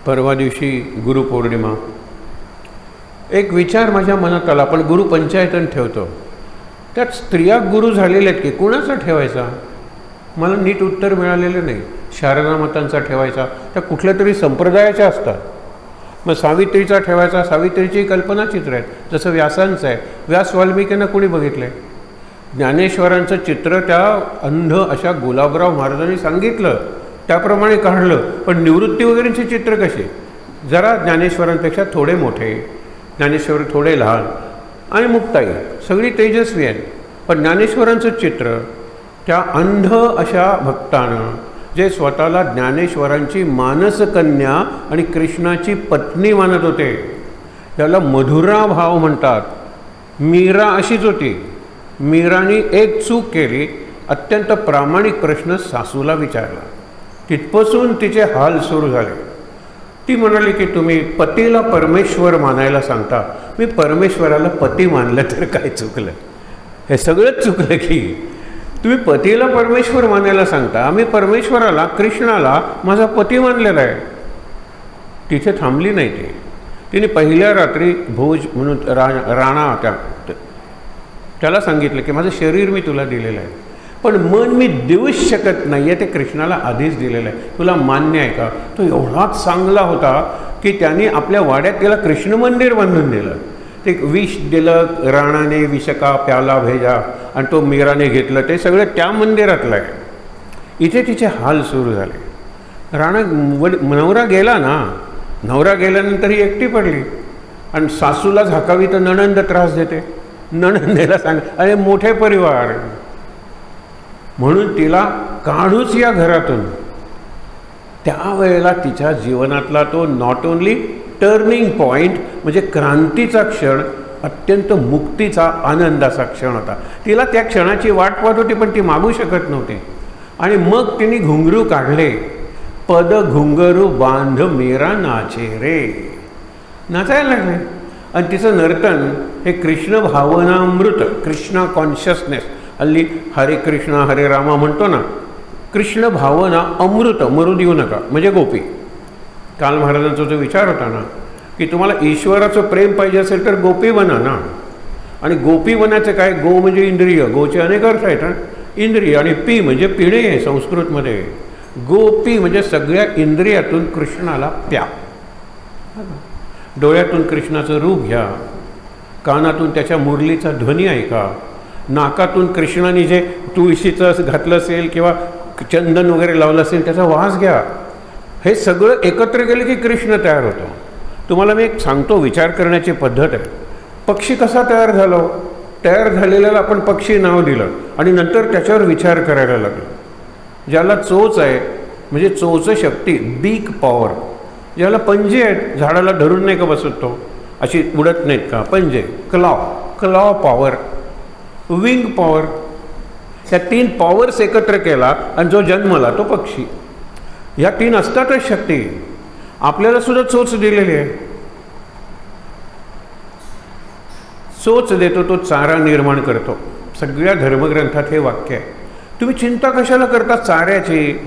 परवा दिवशी गुरुपौर्णिमा. एक विचार माझ्या मनात आला. आपण गुरुपंचायतन ठेवतो, त्यात स्त्रिया गुरु झालेल्या आहेत की कुणाचा ठेवायचा? मला नीट उत्तर मिळालेलं नाही. शारदा मातांचा ठेवायचा, त्या कुठल्या तरी संप्रदायाच्या असतात. मग सावित्रीचा ठेवायचा, सावित्रीची कल्पना चित्र आहेत. जसं व्यासांचं आहे, व्यास वाल्मिकींना कोणी बघितलं आहे? ज्ञानेश्वरांचं चित्र त्या अंध अशा गुलाबराव महाराजांनी सांगितलं त्याप्रमाणे काढलं. पण निवृत्ती वगैरेंचे चित्र कसे? जरा ज्ञानेश्वरांपेक्षा थोडे मोठे, ज्ञानेश्वर थोडे लहान, आणि मुक्ताई सगळी तेजस्वी आहेत. पण ज्ञानेश्वरांचं चित्र त्या अंध अशा भक्तानं, जे स्वतःला ज्ञानेश्वरांची मानसकन्या आणि कृष्णाची पत्नी मानत होते, त्याला मधुरा भाव म्हणतात. मीरा अशीच होती. मीरानी एक चूक केली, अत्यंत प्रामाणिक प्रश्न सासूला विचारला. तिथपासून तिचे हाल सुरू झाले. ती म्हणाली की तुम्ही पतीला परमेश्वर मानायला सांगता, मी परमेश्वराला पती मानलं तर काय चुकलं? हे सगळंच चुकलं की तुम्ही पतीला परमेश्वर मानायला सांगता, मी परमेश्वराला कृष्णाला माझा पती मानलेला आहे. तिथे थांबली नाही ती. तिने पहिल्या रात्री भोज म्हणून राणा त्याला सांगितलं की माझं शरीर मी तुला दिलेलं आहे, पण मन मी देऊच शकत नाही आहे, ते कृष्णाला आधीच दिलेलं आहे. तुला मान्य आहे का? तो एवढाच चांगला होता की त्यांनी आपल्या वाड्यात त्याला कृष्ण मंदिर बांधून दिलं. ते विष दिलं राणाने, विषका प्याला भेजा, आणि तो मीराने घेतलं. ते सगळं त्या मंदिरातलं आहे. इथे तिचे हाल सुरू झाले. राणा नवरा गेला ना, नवरा गेल्यानंतर ही एकटी पडली, आणि सासूला झाकावी तर नणंद त्रास देते. नणंदेला सांग, अरे मोठे परिवार, म्हणून तिला काढूच या घरातून. त्यावेळेला तिच्या जीवनातला तो नॉट ओन्ली टर्निंग पॉईंट म्हणजे क्रांतीचा क्षण, अत्यंत मुक्तीचा आनंदाचा क्षण होता. तिला त्या क्षणाची वाट पाहत होती, पण ती मागू शकत नव्हती. आणि मग तिने घुंगरू काढले. पद घुंगरू बांध मेरा नाचे रे, नाचायला लागले. आणि तिचं नर्तन हे कृष्ण भावनामृत, कृष्णा कॉन्शियसनेस, हल्ली हरे कृष्णा हरे रामा म्हणतो ना, कृष्ण भावना अमृत, मरू देऊ नका, म्हणजे गोपी. काल महाराजांचा जो विचार होता ना की तुम्हाला ईश्वराचं प्रेम पाहिजे असेल तर गोपी बना ना. आणि गोपी बनायचं काय? गो म्हणजे इंद्रिय, गोचे अनेक अर्थ आहेत. इंद्रिय, आणि पी म्हणजे पिणे आहे संस्कृतमध्ये. गोपी म्हणजे सगळ्या इंद्रियातून कृष्णाला प्या. डोळ्यातून कृष्णाचं रूप घ्या, कानातून त्याच्या मुरलीचा ध्वनी ऐका, नाकातून कृष्णाने जे तुळशीचं घातलं असेल किंवा चंदन वगैरे लावलं असेल त्याचा वास घ्या. हे सगळं एकत्र केलं की कृष्ण तयार होतो. तुम्हाला मी एक सांगतो, विचार करण्याची पद्धत आहे. पक्षी कसा तयार झाला? तयार झालेल्याला आपण पक्षी नाव दिलं आणि नंतर त्याच्यावर विचार करायला लागलो. ज्याला चोच आहे म्हणजे चोच शक्ती, बीक पॉवर. ज्याला पंजे आहेत, झाडाला धरून नाही का बसत तो, अशी उडत नाहीत का पंजे, क्लॉ पॉवर, विंग पॉवर. ह्या 3 पॉवर्स एकत्र केला आणि जो जन्मला तो पक्षी. ह्या 3 असतातच शक्ती. आपल्याला सुद्धा चोच दिलेली आहे. चोच देतो तो चारा निर्माण करतो. सगळ्या धर्मग्रंथात हे वाक्य आहे. तुम्ही चिंता कशाला करता चाऱ्याची?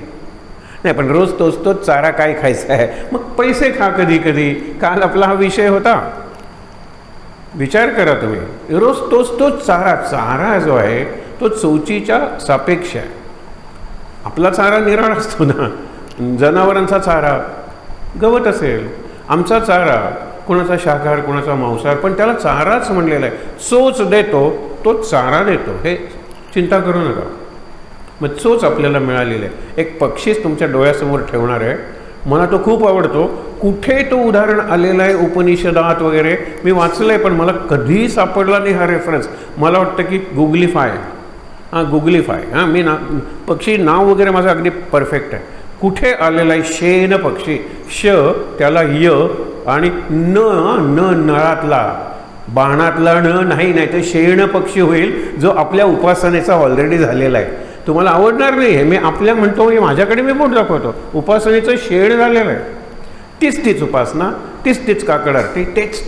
नाही, पण रोज तोच चारा काय खायचा आहे? मग पैसे खा कधी कधी. काल आपला हा विषय होता. विचार करा तुम्ही, रोज तोच चारा जो आहे तो चोचीच्या सापेक्ष आहे. आपला चारा निराळ असतो ना, जनावरांचा चारा गवत असेल, आमचा चारा कोणाचा शाकाहार कोणाचा मांसाहार, पण त्याला चाराच म्हणलेला आहे. चोच देतो तो चारा देतो, हे चिंता करू नका. मग चोच आपल्याला मिळालेली आहे. एक पक्षीच तुमच्या डोळ्यासमोर ठेवणार आहे. मला तो खूप आवडतो. कुठे तो उदाहरण आलेला आहे उपनिषदात वगैरे मी वाचलं आहे, पण मला कधीही सापडला नाही हा रेफरन्स. मला वाटतं की गुगलीफाय, मी पक्षी नाव वगैरे माझं अगदी परफेक्ट आहे. कुठे आलेला आहे? शेन पक्षी. श त्याला य आणि न नळातला, बाणातला नाही तर शेण पक्षी होईल, जो आपल्या उपासनेचा ऑलरेडी झालेला आहे. तुम्हाला आवडणार नाही हे मी आपल्या म्हणतो, हे माझ्याकडे मी बोट दाखवतो. उपासनेचं शेण झालेलं आहे. तीच उपासना, तीच काकड आरती, तेच.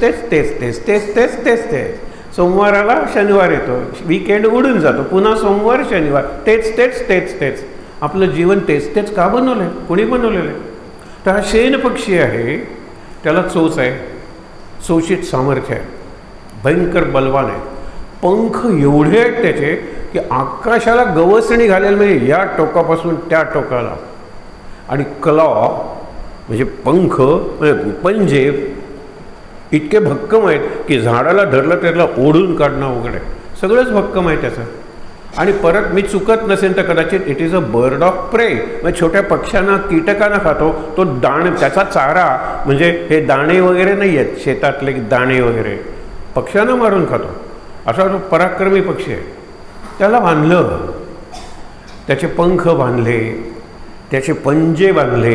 सोमवाराला शनिवार येतो, वीकेंड उडून जातो, पुन्हा सोमवार शनिवार, तेच. आपलं जीवन तेच का बनवलं आहे? कोणी बनवलेलं आहे? तर हा शेन पक्षी आहे, त्याला चोच आहे, चोचीत सामर्थ्य आहे, भयंकर बलवान आहे, पंख एवढे आहेत त्याचे की आकाशाला गवसणी घालेल, म्हणजे या टोकापासून त्या टोकाला. आणि क्लॉ म्हणजे पंख, म्हणजे पंजे इतके भक्कम आहेत की झाडाला धरलं त्याला ओढून काढणं अवघड आहे, सगळंच भक्कम आहे त्याचं. आणि परत मी चुकत नसेल तर कदाचित it is a bird of प्रे, म्हणजे छोट्या पक्ष्यांना कीटकांना खातो तो. त्याचा चारा म्हणजे हे दाणे वगैरे नाही आहेत शेतातले दाणे वगैरे, पक्ष्यांना मारून खातो, असा तो पराक्रमी पक्षी आहे. त्याला बांधलं, त्याचे पंख बांधले, त्याचे पंजे बांधले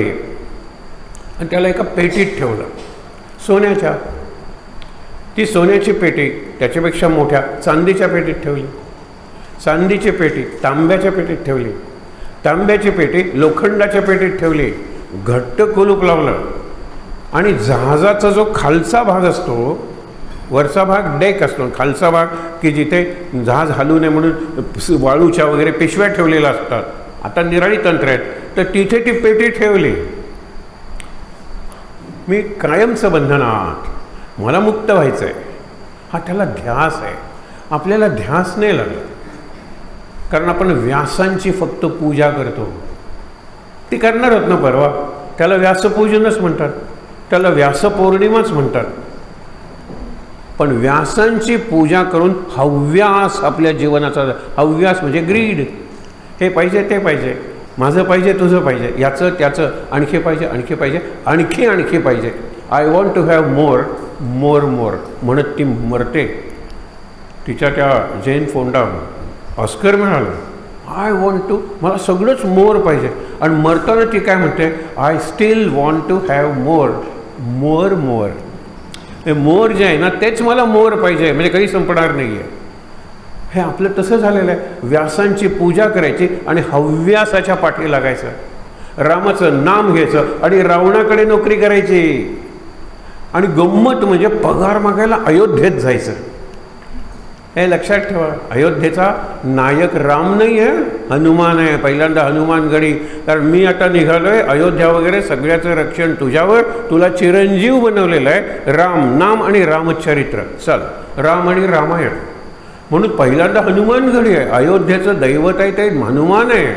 आणि त्याला एका पेटीत ठेवलं सोन्याच्या. ती सोन्याची पेटी त्याच्यापेक्षा मोठ्या चांदीच्या पेटीत ठेवली, चांदीची पेटी तांब्याच्या पेटीत ठेवली, तांब्याची पेटी लोखंडाच्या पेटीत ठेवली, घट्ट कुलूप लावलं. आणि जहाजाचा जो खालचा भाग असतो, वरचा भाग डेक असतो, खालचा भाग की जिथे जहाज हलू नये म्हणून वाळूच्या वगैरे पिशव्या ठेवलेल्या असतात, आता निराळी तंत्र आहेत, तर तिथे ती पेटी ठेवली. मी कायमचं बंधनात, मला मुक्त व्हायचं आहे, हा त्याला ध्यास आहे. आपल्याला ध्यास नाही लागला, कारण आपण व्यासांची फक्त पूजा करतो. ती करणार होत ना परवा, त्याला व्यासपूजनच म्हणतात, त्याला व्यासपौर्णिमाच म्हणतात. पण व्यासांची पूजा करून हव्यास आपल्या जीवनाचा, हव्यास म्हणजे ग्रीड, हे पाहिजे ते पाहिजे, माझं पाहिजे तुझं पाहिजे, याचं त्याचं, आणखी पाहिजे आणखी पाहिजे, आणखी आणखी पाहिजे. I want to have more more more म्हणत ती मरते. तिच्या त्या जैन फोंडा ऑस्कर मिळालं, आय वॉन्ट टू, मला सगळंच मोर पाहिजे. आणि मरताना ती काय म्हणते, I still want to have more more more. हे मोर जे आहे ना तेच मला मोर पाहिजे, म्हणजे काही संपणार नाही आहे. हे आपलं तसं झालेलं आहे. व्यासांची पूजा करायची आणि हव्यासाच्या पाठी लागायचं, रामाचं नाम घ्यायचं आणि रावणाकडे नोकरी करायची. आणि गंमत म्हणजे पगार मागायला अयोध्येत जायचं. हे लक्षात ठेवा, अयोध्येचा नायक राम नाही आहे, हनुमान आहे. पहिल्यांदा हनुमान गडी, कारण मी आता निघालोय अयोध्या वगैरे सगळ्याचं रक्षण तुझ्यावर, तुला चिरंजीव बनवलेलं आहे. राम नाम आणि रामचरित्र, चल राम आणि रामायण. म्हणून पहिल्यांदा हनुमान गडी आहे, अयोध्येचं दैवत आहे ते हनुमान आहे.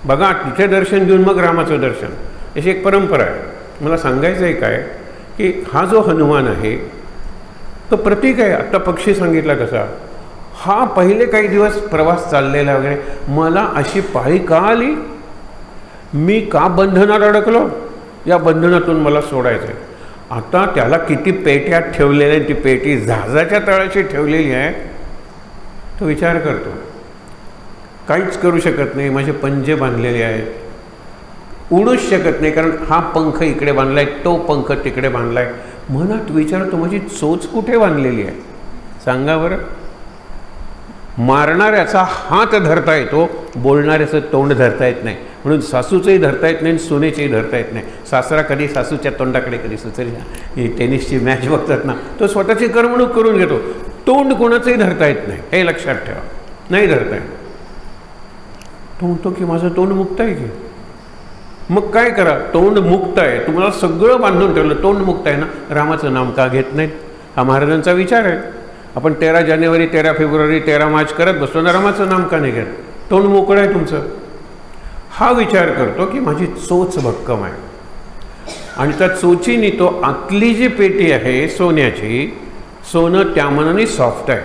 बघा तिथे दर्शन घेऊन मग रामाचं दर्शन, अशी एक परंपरा आहे. मला सांगायचं आहे काय की हा जो हनुमान आहे तो प्रतीक आहे. आत्ता पक्षी सांगितला कसा, हा पहिले काही दिवस प्रवास चाललेला वगैरे, मला अशी पाळी का आली, मी का बंधनात अडकलो, या बंधनातून मला सोडायचं आहे. आता त्याला किती पेट्यात ठेवलेल्या, ती पेटी जहाजाच्या तळाशी ठेवलेली आहे. तो विचार करतो, काहीच करू शकत नाही, माझे पंजे बांधलेले आहेत, उडूच शकत नाही, कारण हा पंख इकडे बांधलाय, तो पंख तिकडे बांधलाय. मनात विचारतो, माझी चोच कुठे बांधलेली आहे सांगा बरं. मारणाऱ्याचा हात धरता येतो, बोलणाऱ्याचं तोंड धरता येत नाही. म्हणून सासूचंही धरता येत नाही, सुनेचंही धरता येत नाही. सासरा कधी सासूच्या तोंडाकडे, कधी सुचरी टेनिसची मॅच बघतात ना, तो स्वतःची करमणूक करून घेतो. तोंड कोणाचंही धरता येत नाही, हे लक्षात ठेवा, नाही धरता येत. तो म्हणतो की माझं तोंड मुक्त आहे की, मग काय करा, तोंड मुक्त आहे, तुम्हाला सगळं बांधून ठेवलं, तोंड मुक्त आहे ना, रामाचं नाम का घेत नाहीत, हा महाराजांचा विचार आहे. आपण 13 जानेवारी 13 फेब्रुवारी 13 मार्च करत बसतो ना, रामाचं नाम का नाही घेत, तोंड मोकळं आहे तुमचं. हा विचार करतो की माझी चोच भक्कम आहे. आणि त्या चोचीनी तो आतली जी पेटी आहे सोन्याची, सोनं त्या मनाने सॉफ्ट आहे,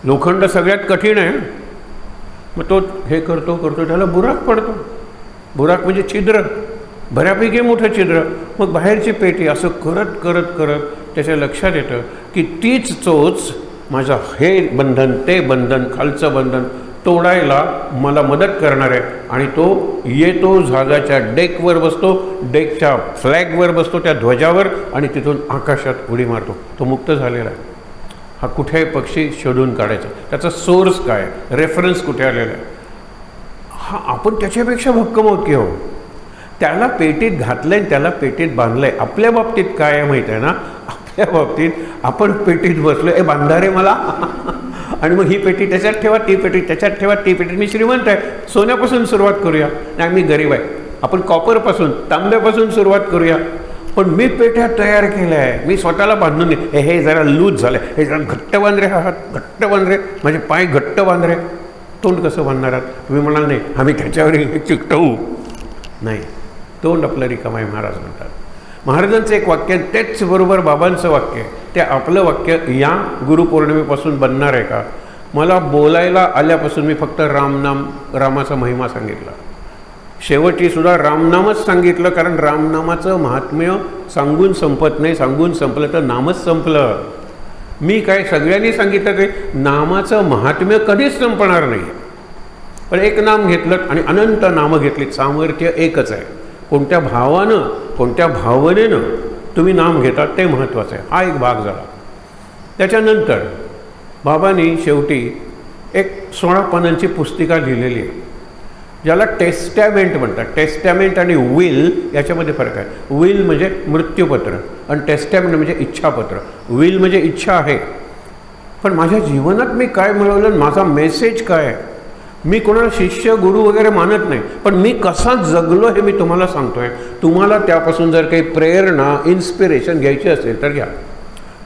लोखंड सगळ्यात कठीण आहे. मग तो हे करतो त्याला बुराक पडतो. बुराक म्हणजे छिद्र, बऱ्यापैकी मोठं छिद्र. मग बाहेरची पेटी असं करत करत करत त्याच्या लक्षात येतं की तीच चोच माझं हे बंधन, ते बंधन, खालचं बंधन तोडायला मला मदत करणार आहे. आणि तो येतो, जहाजाच्या डेकवर बसतो, डेकच्या फ्लॅगवर बसतो, त्या ध्वजावर, आणि तिथून आकाशात उडी मारतो. तो मुक्त झालेला आहे. हा कुठे पक्षी शोधून काढायचा, त्याचा सोर्स काय, रेफरन्स कुठे आलेला आहे. हा आपण त्याच्यापेक्षा भक्कम आहोत की हो. त्याला पेटीत घातलंय, त्याला पेटीत बांधलंय. आपल्या बाबतीत काय आहे माहीत आहे ना, आपल्या बाबतीत आपण पेटीत बसलो, ए बांधा मला आणि मग ही पेटी त्याच्यात ठेवा, ती पेटी त्याच्यात ठेवा, ती पेटी, मी श्रीमंत आहे, सोन्यापासून सुरुवात करूया, नाही मी गरीब आहे. आपण कॉपरपासून, तांब्यापासून सुरुवात करूया. पण मी पेट्या तयार केल्या आहे, मी स्वतःला बांधून हे जरा लूज झालं, हे जरा घट्ट बांध रे, हात घट्ट बांध रे, माझे पाय घट्ट बांध रे. तोंड कसं बांधणार आहात तुम्ही? म्हणाल नाही आम्ही त्याच्यावर चिकटवू. नाही, तोंड आपलं रिकामं आहे महाराज म्हणतात. महाराजांचं एक वाक्य, तेच बरोबर बाबांचं वाक्य आहे. ते आपलं वाक्य या गुरुपौर्णिमेपासून बनणार आहे का? मला बोलायला आल्यापासून मी फक्त रामनाम, रामाचा महिमा सांगितला. शेवटी सुद्धा रामनामच सांगितलं, कारण रामनामाचं महात्म्य सांगून संपत नाही. सांगून संपलं तर नामच संपलं. मी काय सगळ्यांनी सांगितलं ते नामाचं महात्म्य कधीच संपणार नाही. पण एक नाम घेतलं आणि अनंत नामं घेतलीत, सामर्थ्य एकच आहे. कोणत्या भावानं, कोणत्या भावनेनं तुम्ही नाम घेतात ते महत्त्वाचं आहे. हा एक भाग झाला. त्याच्यानंतर बाबांनी शेवटी एक 16 पानांची पुस्तिका लिहिलेली आहे, ज्याला टेस्टॅमेंट म्हणतात. टेस्टॅमेंट आणि विल याच्यामध्ये फरक आहे. विल म्हणजे मृत्यूपत्र आणि टेस्टॅमेंट म्हणजे इच्छापत्र. विल म्हणजे इच्छा आहे, पण माझ्या जीवनात मी काय मिळवलं, माझा मेसेज काय आहे. मी कोणाला शिष्य गुरु वगैरे मानत नाही, पण मी कसा जगलो हे मी तुम्हाला सांगतोय. तुम्हाला त्यापासून जर काही प्रेरणा, इन्स्पिरेशन घ्यायची असेल तर घ्या.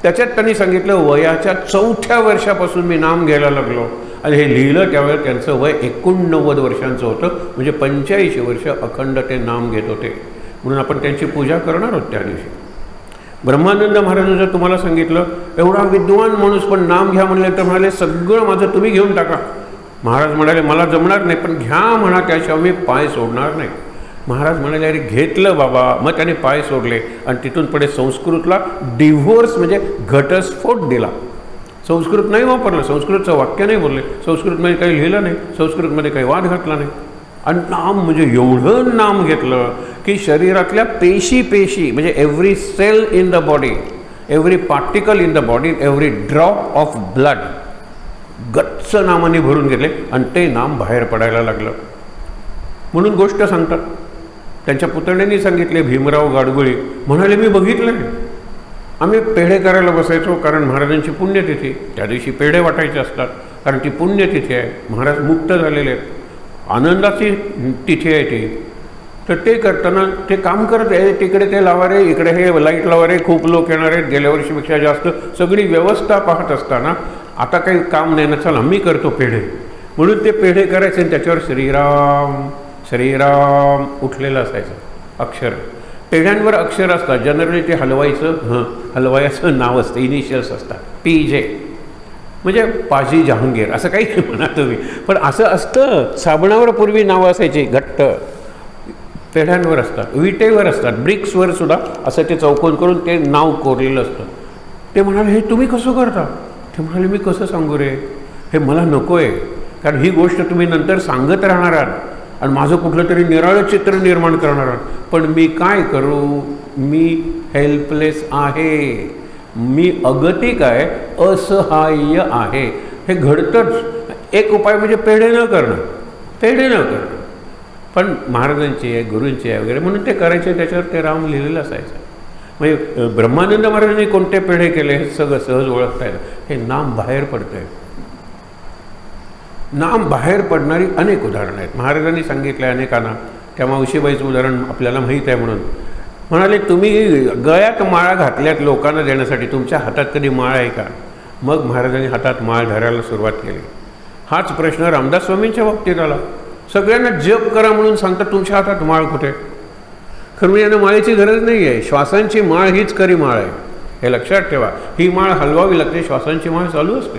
त्याच्यात त्यांनी सांगितलं वयाच्या 4थ्या वर्षापासून मी नाम घ्यायला लागलो. आणि हे लिहिलं त्यावेळेला त्यांचं वय 89 वर्षांचं होतं, म्हणजे 85 वर्ष अखंड ते नाम घेत होते. म्हणून आपण त्यांची पूजा करणार आहोत त्या दिवशी. ब्रह्मानंद महाराजांनी जर तुम्हाला सांगितलं एवढा विद्वान माणूस पण नाम घ्या म्हणले तर म्हणाले सगळं माझं तुम्ही घेऊन टाका. महाराज म्हणाले मला जमणार नाही, पण घ्या म्हणा, त्याशिवाय मी पाय सोडणार नाही. महाराज म्हणाले अरे घेतलं बाबा. मग त्याने पाय सोडले आणि तिथून पुढे संस्कृतला डिव्होर्स म्हणजे घटस्फोट दिला. संस्कृत नाही वापरलं, संस्कृतचं वाक्य नाही बोलले, संस्कृतमध्ये काही लिहिलं नाही, संस्कृतमध्ये काही वाद घातला नाही. आणि नाम म्हणजे एवढं नाम घेतलं की शरीरातल्या पेशी म्हणजे every cell in the body, every particle in the body, every drop of blood गच्च नामाने भरून गेले आणि ते नाम बाहेर पडायला लागलं. म्हणून गोष्ट सांगतात, त्यांच्या पुतण्यानी सांगितले, भीमराव गाडगुळी म्हणाले मी बघितलं. आम्ही पेढे करायला बसायचो, कारण महाराजांची पुण्यतिथी, त्या दिवशी पेढे वाटायचे असतात, कारण ती पुण्यतिथी आहे. महाराज मुक्त झालेले आहेत, आनंदाची तिथी आहे ती. तर ते करताना ते काम करत आहे, तिकडे ते लावा रे, इकडे हे लाईट लावा रे, खूप लोक येणार आहेत, गेल्या वर्षीपेक्षा जास्त, सगळी व्यवस्था पाहत असताना आता काही काम नाही ना, चला मी करतो पेढे. म्हणून ते पेढे करायचे आणि त्याच्यावर श्रीराम श्रीराम उठलेलं असायचं अक्षर. पेढ्यांवर अक्षर असतात, जनरली ते हलवायचं, हलवायचं नाव असतं, इनिशियल्स असतात, PJ म्हणजे पाजी जहांगीर असं काही म्हणा तुम्ही, पण असं असतं. साबणावर पूर्वी नावं असायची घट्ट, पेढ्यांवर असतात, विटेवर असतात, ब्रिक्सवर सुद्धा असं ते चौकोन करून ते नाव कोरलेलं असतं. ते म्हणाले हे तुम्ही कसं करता? ते म्हणाले मी कसं सांगू रे, हे मला नको आहे, कारण ही गोष्ट तुम्ही नंतर सांगत राहणार आहात आणि माझं कुठलं तरी निराळं चित्र निर्माण करणार आहात. पण मी काय करू, मी हेल्पलेस आहे, मी अगतिक आहे, असहाय्य आहे. हे घडतंच. एक उपाय म्हणजे पेढे न करणं, पेढे न करणं. पण महाराजांची आहे, गुरूंची आहे वगैरे म्हणून ते करायचे, त्याच्यावर ते राम लिहिलेलं असायचं. म्हणजे ब्रह्मानंद महाराजांनी कोणते पेढे केले हे सगळं सहज ओळखता येतं. हे नाम बाहेर पडतं आहे. नाम बाहेर पडणारी अनेक उदाहरणं आहेत. महाराजांनी सांगितलं आहे अनेकांना. त्या मावशीबाईचं उदाहरण आपल्याला माहीत आहे. म्हणून म्हणाले तुम्ही गळ्यात माळा घातल्यात लोकांना देण्यासाठी, तुमच्या हातात कधी माळ आहे का? मग महाराजांनी हातात माळ धरायला सुरुवात केली. हाच प्रश्न रामदास स्वामींच्या बाबतीत आला. सगळ्यांना जप करा म्हणून सांगतात, तुमच्या हातात माळ कुठे? खरं यानं माळेची गरज नाही आहे. श्वासांची माळ हीच खरी माळ आहे, हे लक्षात ठेवा. ही माळ हलवावी लागते, श्वासांची माळ चालू असते.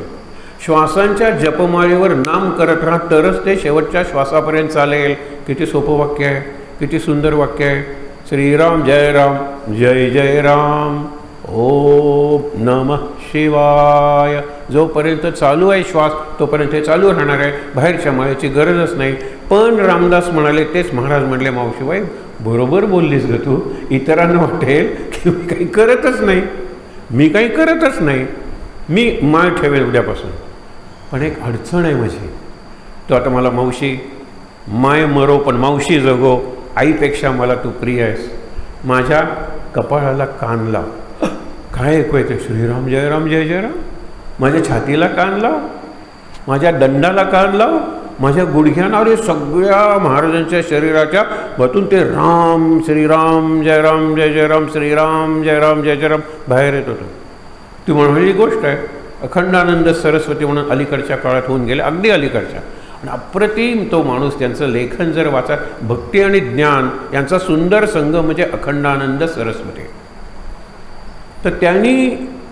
श्वासांच्या जपमाळेवर नाम करत राहा, तरच ते शेवटच्या श्वासापर्यंत चालेल. किती सोपं वाक्य आहे, किती सुंदर वाक्य आहे. श्रीराम जय राम, जय जय राम, ओम नमः शिवाय. जोपर्यंत चालू आहे श्वास तोपर्यंत हे चालू राहणार आहे, बाहेरच्या माळेची गरजच नाही. पण रामदास म्हणाले, तेच महाराज म्हणले, मावशीबाई बरोबर बोललीस ग तू. इतरांना वाटेल की मी काही करतच नाही, मी काही करतच नाही, मी माळ ठेवेल उद्यापासून. पण एक अडचण आहे माझी. तो आता मला मावशी, माय मरो पण मावशी जगो, आईपेक्षा मला तू प्रिय आहेस. माझ्या कपाळाला कान लाव. काय ऐकू येते? श्रीराम जय राम, जय जय राम. माझ्या छातीला कान लाव, माझ्या दंडाला कान लाव, माझ्या गुडघ्यांना, अरे सगळ्या महाराजांच्या शरीराच्या मधून ते राम श्रीराम जय राम जय जय राम श्रीराम जय राम जय जय राम बाहेर येत होतं. ती म्हणलेली गोष्ट आहे. अखंडानंद सरस्वती म्हणून अलीकडच्या काळात होऊन गेले, अगदी अलीकडच्या. आणि अप्रतिम तो माणूस, त्यांचं लेखन जर वाचा, भक्ती आणि ज्ञान यांचा सुंदर संघ म्हणजे अखंडानंद सरस्वती. तर त्यांनी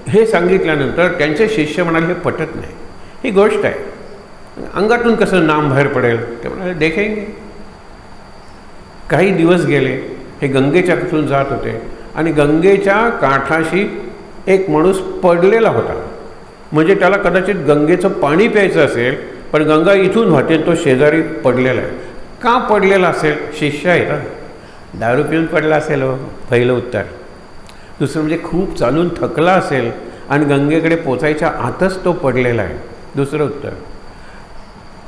हे सांगितल्यानंतर त्यांचे शिष्य म्हणाले हे पटत नाही, ही गोष्ट आहे, अंगातून कसं नाम बाहेर पडेल. ते म्हणाले देखेंगे. काही दिवस गेले, हे गंगेच्या तिथून जात होते आणि गंगेच्या काठाशी एक माणूस पडलेला होता. म्हणजे त्याला कदाचित गंगेचं पाणी प्यायचं असेल, पण गंगा इथून वाहते, तो शेजारी पडलेला आहे. का पडलेला असेल? शिष्य आहे ना, दारू पिऊन पडला असेल हो, पहिलं उत्तर. दुसरं म्हणजे खूप चालून थकला असेल आणि गंगेकडे पोचायच्या आतच तो पडलेला आहे. दुसरं उत्तर.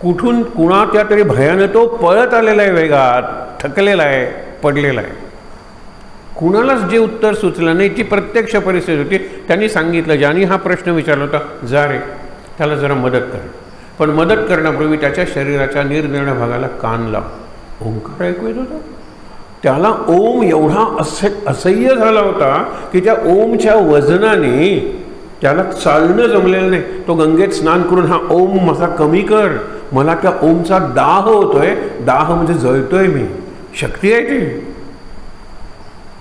कुठून कुणाच्या तरी भयानं तो पळत आलेला आहे, वेगात थकलेला आहे, पडलेला आहे. कुणालाच जे उत्तर सुचलं नाही, ती प्रत्यक्ष परिस्थिती होती. त्यांनी सांगितलं, ज्यांनी हा प्रश्न विचारला होता, जा रे त्याला जरा मदत कर. पण मदत करण्यापूर्वी त्याच्या शरीराच्या निरनिराळ्या भागाला कान लाव. ओंकार ऐकू येत होता. त्याला ओम एवढा असह्य झाला होता की त्या ओमच्या वजनाने त्याला चालणं जमलेलं नाही. तो गंगेत स्नान करून हा ओम माझा कमी कर, मला त्या ओमचा दाह होतोय, दाह म्हणजे जळतोय मी, शक्ती आहे ती.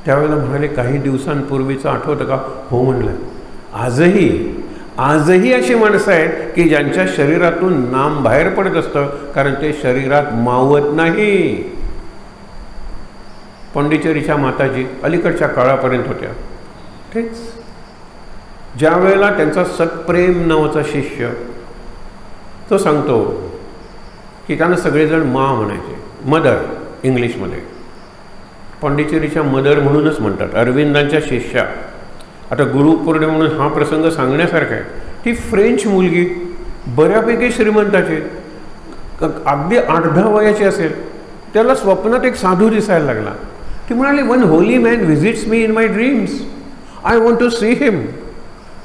त्यावेळेला म्हणाले, काही दिवसांपूर्वीचं आठवतं का? हो म्हणलं. आजही अशी माणसं आहेत की ज्यांच्या शरीरातून नाम बाहेर पडत असतं, कारण ते शरीरात मावत नाही. पांडिचेरीच्या माताजी अलीकडच्या काळापर्यंत होत्या. तेच ज्या वेळेला त्यांचा सत्प्रेम नावाचा शिष्य, तो सांगतो की त्यांना सगळेजण मा म्हणायचे, मदर इंग्लिशमध्ये. पांडिचेरीच्या मदर म्हणूनच म्हणतात. अरविंदांच्या शिष्या. आता गुरुपौर्णिमा म्हणून हा प्रसंग सांगण्यासारखा आहे. ती फ्रेंच मुलगी, बऱ्यापैकी श्रीमंताची, अगदी 8-10 वयाची असेल, त्याला स्वप्नात एक साधू दिसायला लागला. ती म्हणाली, one holy man visits me in my dreams, I want to see him.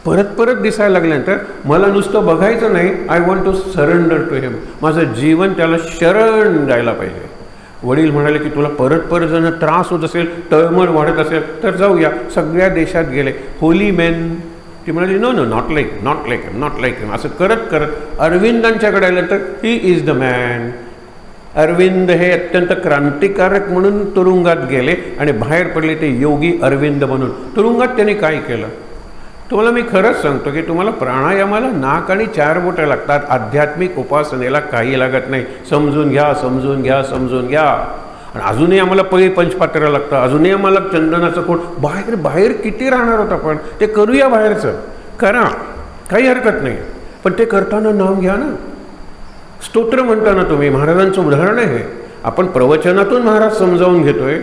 परत दिसायला लागल्यानंतर मला नुसतं बघायचं नाही, I want to surrender to him. माझं जीवन त्याला शरण द्यायला पाहिजे. वडील म्हणाले की तुला परत जण त्रास होत असेल, तळमळ वाढत असेल तर जाऊया. सगळ्या देशात गेले. Holy man. ती म्हणाली, नो नॉट लाईक हिम. असं करत अरविंदांच्याकडे आलं तर he is the man. Aravind हे अत्यंत क्रांतिकारक म्हणून तुरुंगात गेले आणि बाहेर पडले ते योगी अरविंद म्हणून. तुरुंगात त्यांनी काय केलं? तुम्हाला मी खरंच सांगतो की तुम्हाला प्राणायामाला नाक आणि 4 बोटं लागतात, आध्यात्मिक उपासनेला काही लागत नाही. समजून घ्या. आणि अजूनही आम्हाला पळी पंचपात्र लागतं, अजूनही आम्हाला चंदनाचं कोण. बाहेर किती राहणार होता? पण ते करूया, बाहेरचं करा, काही हरकत नाही. पण ते करताना नाम घ्या ना. स्तोत्र म्हणताना तुम्ही, महाराजांचं उदाहरण आहे. आपण प्रवचनातून महाराज समजावून घेतोय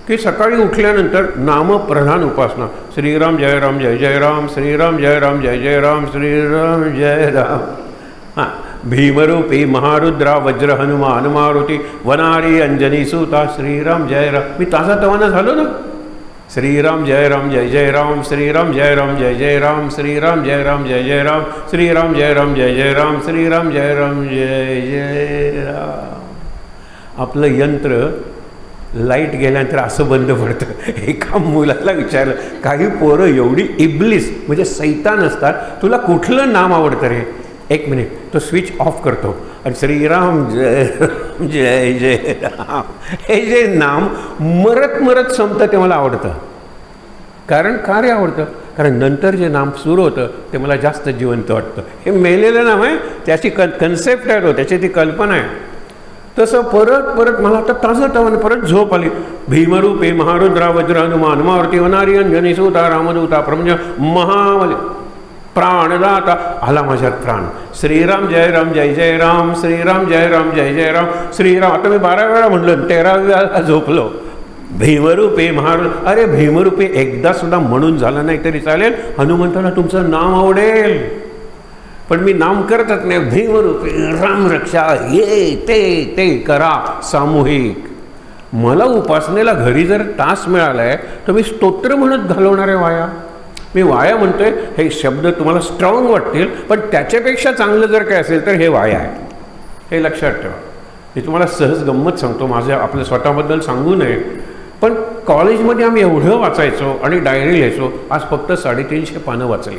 की सकाळी उठल्यानंतर नामप्रधान उपासना. श्रीराम जय राम जय जय राम, श्रीराम जय राम जय जय राम, श्रीराम जय राम. हां. भीमरूपी महारुद्रा वज्र हनुमान मारुती वनारी अंजनी सुता, श्रीराम जय राम. मी ताजा तवाना झालो ना. श्रीराम जय राम जय जय राम, श्रीराम जय राम जय जय राम, श्रीराम जय राम जय जय राम, श्रीराम जय राम जय जय राम, श्रीराम जय राम जय जय राम. आपलं यंत्र लाईट गेल्यानंतर असं बंद पडतं. एका मुलाला विचारलं, काही पोरं एवढी इब्लिस म्हणजे सैतान असतात, तुला कुठलं नाम आवडतं रे? 1 मिनिट, तो स्विच ऑफ करतो आणि श्रीराम जय राम जय जय राम हे जे नाम मरत संपतं ते मला आवडतं. कारण का रे आवडतं? कारण नंतर जे नाम सुरू होतं ते मला जास्त जिवंत वाटतं. हे मेलेलं नाम आहे, त्याची कन्सेप्ट आहे, त्याची ती कल्पना आहे. तसं परत मला आता ताजं परत झोप आली. भीमरूपे महारुद्रा वज्र हनुमान मारुती वनारी अंजनी सुता रामदूता प्रमंज महाबली प्राणदाता. आला माझ्यात प्राण. श्रीराम जय राम जय जय राम, श्रीराम जय राम जय जय राम, श्रीराम. आता मी 12 वेळा म्हणलं, 13व्या वेळा झोपलो. भीमरूपे अरे भीमरूपे एकदा सुद्धा म्हणून झालं नाही तरी चालेल. हनुमंताला तुमचं नाम आवडेल, पण मी नाम करतच नाही. भीमरूपे रामरक्षा ये ते करा सामूहिक. मला उपासनेला घरी जर तास मिळालाय तर मी स्तोत्र म्हणत घालवणार आहे वाया. मी वाया म्हणतोय, हे शब्द तुम्हाला स्ट्रॉंग वाटतील, पण त्याच्यापेक्षा चांगलं जर काय असेल तर हे वाया आहे. हे लक्षात ठेवा. मी तुम्हाला सहज गंमत सांगतो, माझ्या आपल्या स्वतःबद्दल सांगू नये, पण कॉलेजमध्ये आम्ही एवढं वाचायचो आणि डायरी लिहायचो. आज फक्त 350 पानं वाचली.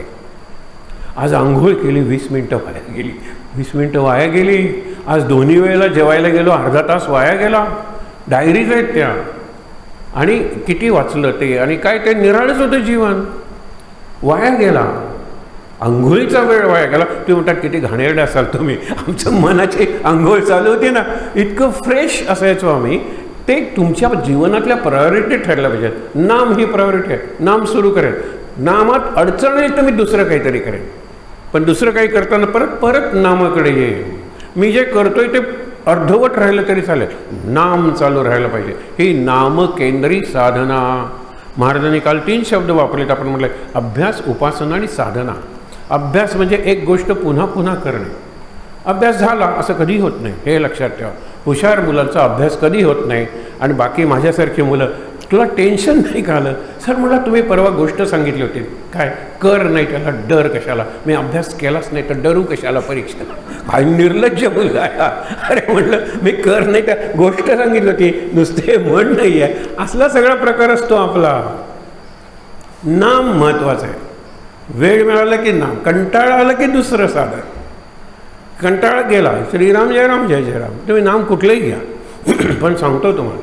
आज आंघोळ केली, 20 मिनटं वाया गेली. 20 मिनटं वाया गेली. आज दोन्ही वेळेला जेवायला गेलो, अर्धा तास वाया गेला. डायरीज आहेत त्या. आणि किती वाचलं ते, आणि काय ते निराळच होतं जीवन, वाया गेला. आंघोळीचा वेळ वाया गेला. तुम्ही म्हणतात किती घाणेरडे असाल तुम्ही. आमच्या मनाची आंघोळ चालू होती ना, इतकं फ्रेश असायचो आम्ही. ते तुमच्या जीवनातल्या प्रायोरिटी ठरल्या पाहिजेत. नाम ही प्रायोरिटी आहे. नाम सुरू करेल. नामात अडचण आहे तर मी दुसरं काहीतरी करेन, पण दुसरं काही करताना परत परत नामाकडे येईल. मी जे करतोय ते अर्धवट राहिलं तरी चालेल, नाम चालू राहायला पाहिजे. ही नामकेंद्री साधना. महाराजांनी काल 3 शब्द वापरलेत. आपण म्हटलं अभ्यास, उपासना आणि साधना. अभ्यास म्हणजे एक गोष्ट पुन्हा पुन्हा करणे. अभ्यास झाला असं कधी होत नाही, हे लक्षात ठेवा. हुशार मुलांचा अभ्यास कधी होत नाही. आणि बाकी माझ्यासारखी मुलं, तुला टेन्शन नाही का आलं? सर मला तुम्ही परवा गोष्ट सांगितली होती, काय कर नाही त्याला डर कशाला? मी अभ्यास केलाच नाही तर डरू कशाला परीक्षेला? काय निर्लज्ज मुलगा आहे. अरे म्हटलं मी कर नाही त्या गोष्ट सांगितली होती, नुसते म्हण नाही आहे. असला सगळा प्रकार असतो आपला. नाम महत्त्वाचं आहे. वेळ मिळाला की नाम, कंटाळा आला की दुसरं साधन. कंटाळा गेला, श्रीराम जय राम जय जय राम, तुम्ही नाम कुठलंही घ्या. पण सांगतो तुम्हाला,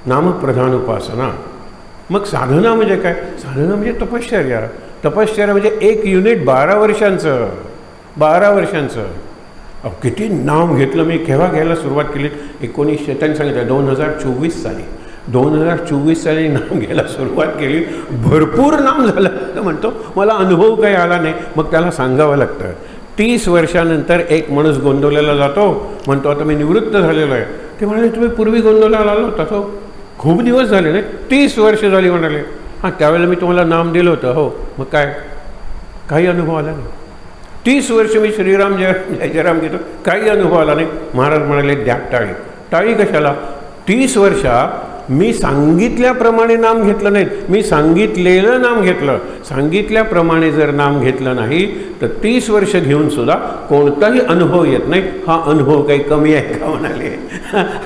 नामप्रधान उपासना. मग साधना म्हणजे काय? साधना म्हणजे तपश्चर्या. तपश्चर्या म्हणजे 1 युनिट 12 वर्षांचं. 12 वर्षांचं. किती नाम घेतलं मी. केव्हा घ्यायला सुरुवात केली? 1900 त्यांनी सांगितलं 2024 साली. 2024 साली नाम घ्यायला सुरुवात केली. भरपूर नाम झालं. तर म्हणतो मला अनुभव काही आला नाही. मग त्याला सांगावं लागतं. 30 वर्षानंतर एक माणूस गोंदवलेला जातो, म्हणतो आता मी निवृत्त झालेलो आहे. ते म्हणाले तुम्ही पूर्वी गोंदवल्याला आला होता? तो खूप दिवस झाले नाही, 30 वर्ष झाली म्हणाले. हां, त्यावेळेला मी तुम्हाला नाम दिलं होतं. हो, मग काय? काही अनुभव आला नाही. 30 वर्ष मी श्रीराम जय जयराम घेतो, काही अनुभव आला नाही. महाराज म्हणाले द्या टाळी. टाळी कशाला? 30 वर्षा मी सांगितल्याप्रमाणे नाम घेतलं नाही, मी सांगितलेलं नाम घेतलं. सांगितल्याप्रमाणे जर नाम घेतलं नाही तर 30 वर्ष घेऊन सुद्धा कोणताही अनुभव येत नाही. हा अनुभव काही कमी आहे का म्हणाले?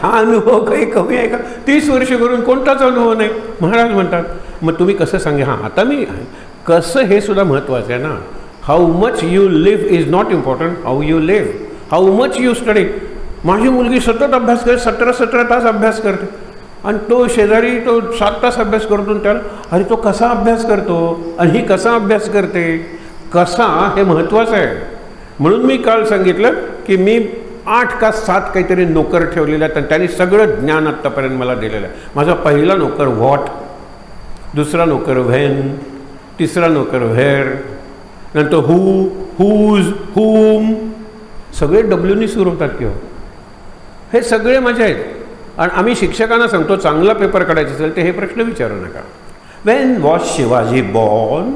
हा अनुभव काही कमी आहे का? 30 वर्ष करून कोणताच अनुभव नाही. महाराज म्हणतात मग तुम्ही कसं सांगे? हां, आता मी कसं हे सुद्धा महत्त्वाचं आहे ना. How much you live is not important, how you live. How much you study. माझी मुलगी सतत अभ्यास करते, 17 तास अभ्यास करते. आणि तो शेजारी तो 7 तास अभ्यास करतो. त्याला अरे तो कसा अभ्यास करतो आणि ही कसा अभ्यास करते, कसा, हे महत्त्वाचं आहे. म्हणून मी काल सांगितलं की मी 8 का 7 काहीतरी नोकर ठेवलेले आहेत आणि त्यांनी सगळं ज्ञान आत्तापर्यंत मला दिलेलं आहे. माझा पहिला नोकर व्हॉट, दुसरा नोकर व्हेन, तिसरा नोकर व्हेअर, नंतर हू, हुज, हुम, सगळे डब्ल्यूनी सुरू होतात किंवा हे सगळे माझे आहेत. आणि आम्ही शिक्षकांना सांगतो चांगला पेपर काढायचा असेल तर हे प्रश्न विचारू नका. When was Shivaji born?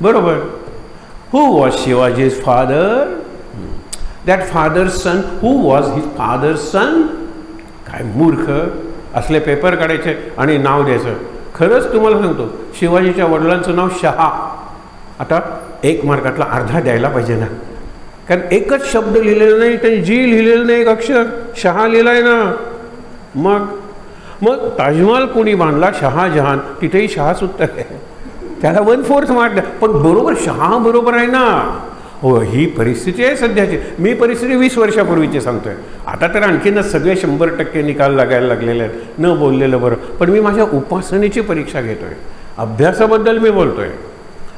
बरोबर. Who was Shivaji's father? That father's son. Who was his father's son? काय मूर्ख असले पेपर काढायचे आणि नाव द्यायचं. खरंच तुम्हाला सांगतो शिवाजीच्या वडिलांचं नाव शहा. आता 1 मार्कातला अर्धा द्यायला पाहिजे ना, कारण एकच शब्द लिहिलेला नाही, त्यांनी जी लिहिलेलं नाही एक अक्षर, शहा लिहिलाय ना. मग ताजमहाल कोणी बांधला? शहाजहान. तिथेही शहाच उत्तर आहे. त्याला 1/4 मार्क द्या. पण बरोबर शहा बरोबर आहे ना. हो, ही परिस्थिती आहे सध्याची. मी परिस्थिती 20 वर्षापूर्वीची सांगतोय. आता तर आणखीनच सगळे 100% निकाल लागायला लागलेले आहेत. न बोललेलं बरं. पण मी माझ्या उपासनेची परीक्षा घेतोय, अभ्यासाबद्दल मी बोलतोय.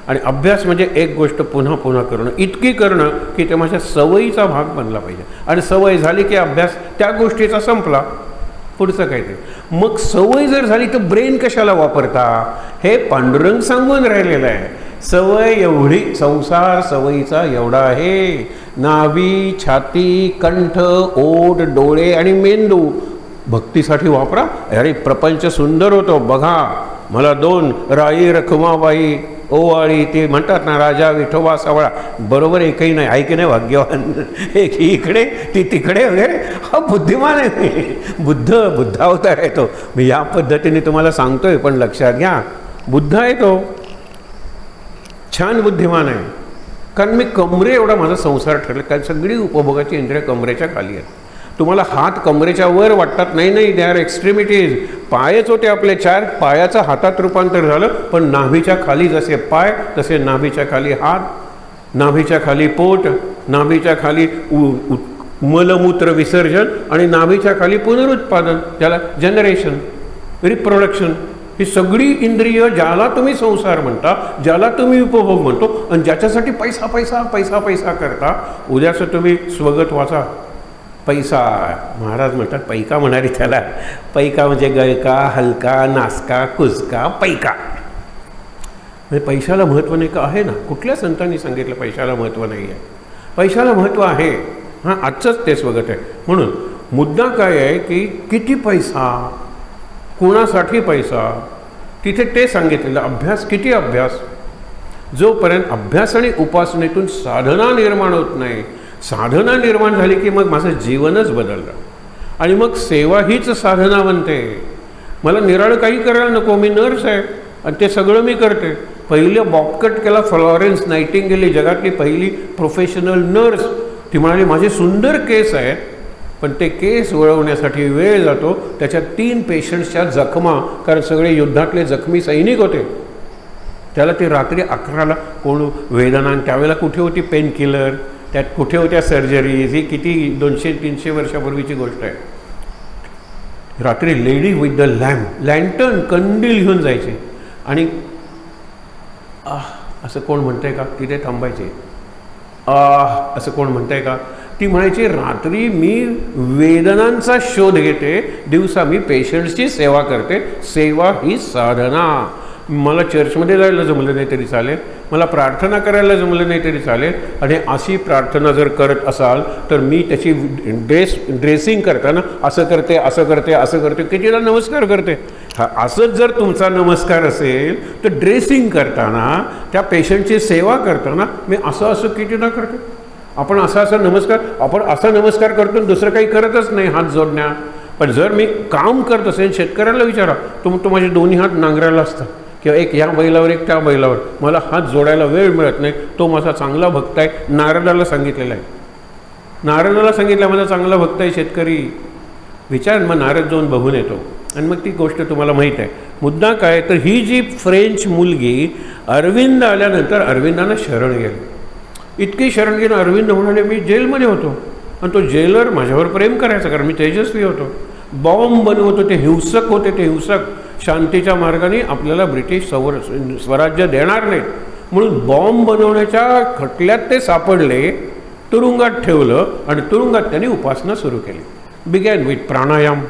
आणि अभ्यास म्हणजे एक गोष्ट पुन्हा पुन्हा करणं, इतकी करणं की ते माझ्या सवयीचा भाग बनला पाहिजे. आणि सवय झाली की अभ्यास त्या गोष्टीचा संपला, पुढचं काय ते. मग सवय जर झाली तर ब्रेन कशाला वापरता? हे पांडुरंग सांगून राहिलेलं आहे. सवय एवढी, संसार सवयीचा एवढा आहे. नाभी, छाती, कंठ, ओठ, डोळे आणि मेंदू भक्तीसाठी वापरा. अरे प्रपंच सुंदर होतो बघा. मला 2 राई रखुमाबाई ओवाळी, ते म्हणतात ना राजा विठोबा सावळा, बरोबर एकही नाही. ऐक नाही भाग्यवान, एक ही इकडे ती तिकडे वगैरे. हा बुद्धिमान आहे. बुद्ध अवतार आहे तो. मी या पद्धतीने तुम्हाला सांगतोय, पण लक्षात घ्या बुद्ध आहे तो, छान बुद्धिमान आहे. कारण मी कमरे एवढा माझा संसार ठरला, कारण सगळी उपभोगाची इंद्रिय कमरेच्या खाली आहेत. तुम्हाला हात कमरेच्या वर वाटतात, नाही नाही, दे आर एक्स्ट्रीमिटीज. पायच होते आपले 4, पायाचं हातात रूपांतर झालं, पण नाभीच्या खाली जसे पाय तसे नाभीच्या खाली हात, नाभीच्या खाली पोट, नाभीच्या खाली मलमूत्र विसर्जन आणि नाभीच्या खाली पुनरुत्पादन, ज्याला जनरेशन, रिप्रोडक्शन. ही सगळी इंद्रिय ज्याला तुम्ही संसार म्हणता, ज्याला तुम्ही उपभोग म्हणतो आणि ज्याच्यासाठी पैसा पैसा पैसा पैसा करता. उद्याचं तुम्ही स्वगत वाचा. पैसा, महाराज म्हणतात पैका म्हणारी त्याला. पैका म्हणजे गळका, हलका, नासका, कुसका, पैका. म्हणजे पैशाला महत्त्व नाही का? आहे ना. कुठल्या संतांनी सांगितलं पैशाला महत्त्व नाही आहे? पैशाला महत्त्व आहे. हां, आजचंच ते स्वगत आहे. म्हणून मुद्दा काय आहे की किती पैसा, कोणासाठी पैसा, तिथे ते सांगितलेलं. अभ्यास, किती अभ्यास. जोपर्यंत अभ्यास आणि उपासनेतून साधना निर्माण होत नाही, साधना निर्माण झाली की मग माझं जीवनच बदललं आणि मग सेवा हीच साधना बनते. मला निराळं काही करायला नको, मी नर्स आहे आणि ते सगळं मी करते. पहिलं बॉबकट केला फ्लॉरेन्स नायटिंगेल, जगातली पहिली प्रोफेशनल नर्स. ती म्हणाली माझे सुंदर केस आहेत, पण ते केस वळवण्यासाठी वेळ जातो. त्याच्यात 3 पेशंट्सच्या जखमा, कारण सगळे युद्धातले जखमी सैनिक होते. त्याला ते रात्री 11ला कोण वेदना, त्यावेळेला कुठे होती पेन किलर, त्यात कुठे होत्या सर्जरीज. ही किती 200-300 वर्षापूर्वीची गोष्ट आहे. रात्री lady with the lamp, lantern, कंदील घेऊन जायचे आणि असं कोण म्हणतंय का, तिथे थांबायचे. असं कोण म्हणतंय का. ती म्हणायची रात्री मी वेदनांचा शोध घेते, दिवसा मी पेशंट्सची सेवा करते. सेवा ही साधना. मला चर्चमध्ये जायला जमलं नाही तरी चालेल, मला प्रार्थना करायला जमलं नाही तरी चालेल, आणि अशी प्रार्थना जर करत असाल तर मी त्याची ड्रेसिंग करताना असं करते, असं करते, असं करते, कितीला नमस्कार करते. हा, असंच जर तुमचा नमस्कार असेल तर ड्रेसिंग करताना, त्या पेशंटची सेवा करताना मी असं असं कितीदा करते. आपण असा नमस्कार, आपण असा नमस्कार करतो, दुसरं काही करतच नाही हात जोडण्या. पण जर मी काम करत असेल, शेतकऱ्याला विचारा, तो माझे दोन्ही हात नांगरायला असतात, किंवा एक या बैलावर एक त्या बैलावर, मला हात जोडायला वेळ मिळत नाही, तो माझा चांगला भक्त आहे. नारदाला सांगितलेला आहे, नारदाला सांगितलं माझा चांगला भक्त आहे शेतकरी. विचार, मग नारद जाऊन बघून येतो आणि मग ती गोष्ट तुम्हाला माहीत आहे. मुद्दा काय तर ही जी फ्रेंच मुलगी अरविंद आल्यानंतर अरविंदांना शरण गेलं. इतकी शरण गेलं, अरविंद म्हणाले मी जेलमध्ये होतो आणि तो जेलर माझ्यावर प्रेम करायचा, कारण मी तेजस्वी होतो, बॉम्ब बनवत होते, हिंसक होते. ते हिंसक शांतीच्या मार्गाने आपल्याला ब्रिटिश स्वराज्य देणार नाहीत म्हणून बॉम्ब बनवण्याच्या खटल्यात ते सापडले. तुरुंगात ठेवलं आणि तुरुंगात त्यांनी उपासना सुरू केली. बिगॅन विथ प्राणायाम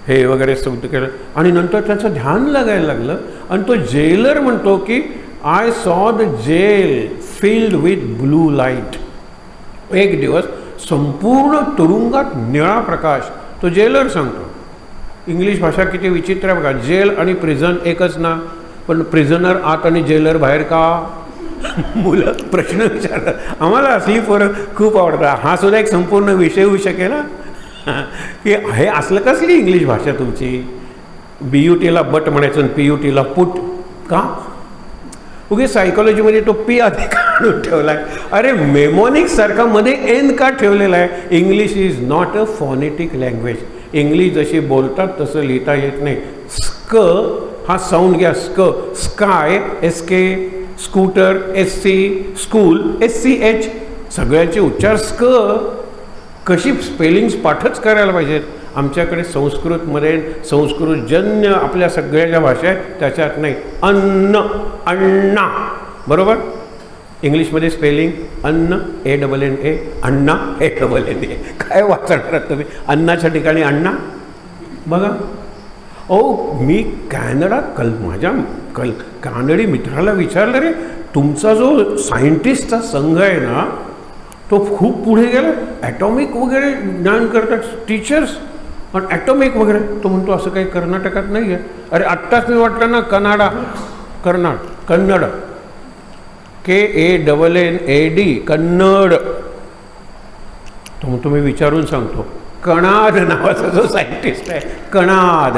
हे वगैरे सुरू केलं आणि नंतर त्याचं ध्यान लागायला लागलं. आणि तो जेलर म्हणतो की I saw the jail filled with blue light. एक दिवस संपूर्ण तुरुंगात निळा प्रकाश. तो जेलर सांगतो. इंग्लिश भाषा किती विचित्र आहे बघा. जेल आणि प्रिझन एकच ना, पण प्रिझनर आत आणि जेलर बाहेर का. मुलं प्रश्न विचारतात. आम्हाला असली पोरं खूप आवडतात. हा सुद्धा एक संपूर्ण विषय होऊ शकेल ना की हे असलं कसली इंग्लिश भाषा तुमची. BUTला बट म्हणायचं आणि PUTला पुट का. उगे सायकोलॉजीमध्ये तो पी आधी काढून ठेवला आहे. अरे मेमोनिक्स सारखा मध्ये एन का ठेवलेला आहे. English is not a phonetic language. English जशी बोलतात तसं लिहिता येत नाही. स्क हा साऊंड घ्या. स्क, sky SK, scooter SC, school SCH. सगळ्यांचे उच्चार स्क. कशी स्पेलिंग्स पाठच करायला पाहिजेत. आमच्याकडे संस्कृतमध्ये संस्कृतजन्य आपल्या सगळ्या ज्या भाषा आहेत त्याच्यात नाही. अन्न, अण्णा, बरोबर. इंग्लिशमध्ये स्पेलिंग अन्न ANNA, अण्णा ANNA. काय वाचणार तुम्ही अन्नाच्या ठिकाणी अण्णा. बघा मी कॅनडात माझ्या कानडी मित्राला विचारलं, रे तुमचा जो सायंटिस्टचा संघ आहे ना तो खूप पुढे गेला, ॲटॉमिक वगैरे ज्ञान करतात टीचर्स, पण ॲटॉमिक वगैरे. तो म्हणतो असं काही कर्नाटकात नाही आहे. अरे आत्ताच मी वाटलं ना कन्नड KANNAD कन्नड. तो म्हणतो मी विचारून सांगतो. कणाद नावाचा जो सायंटिस्ट आहे, कणाद.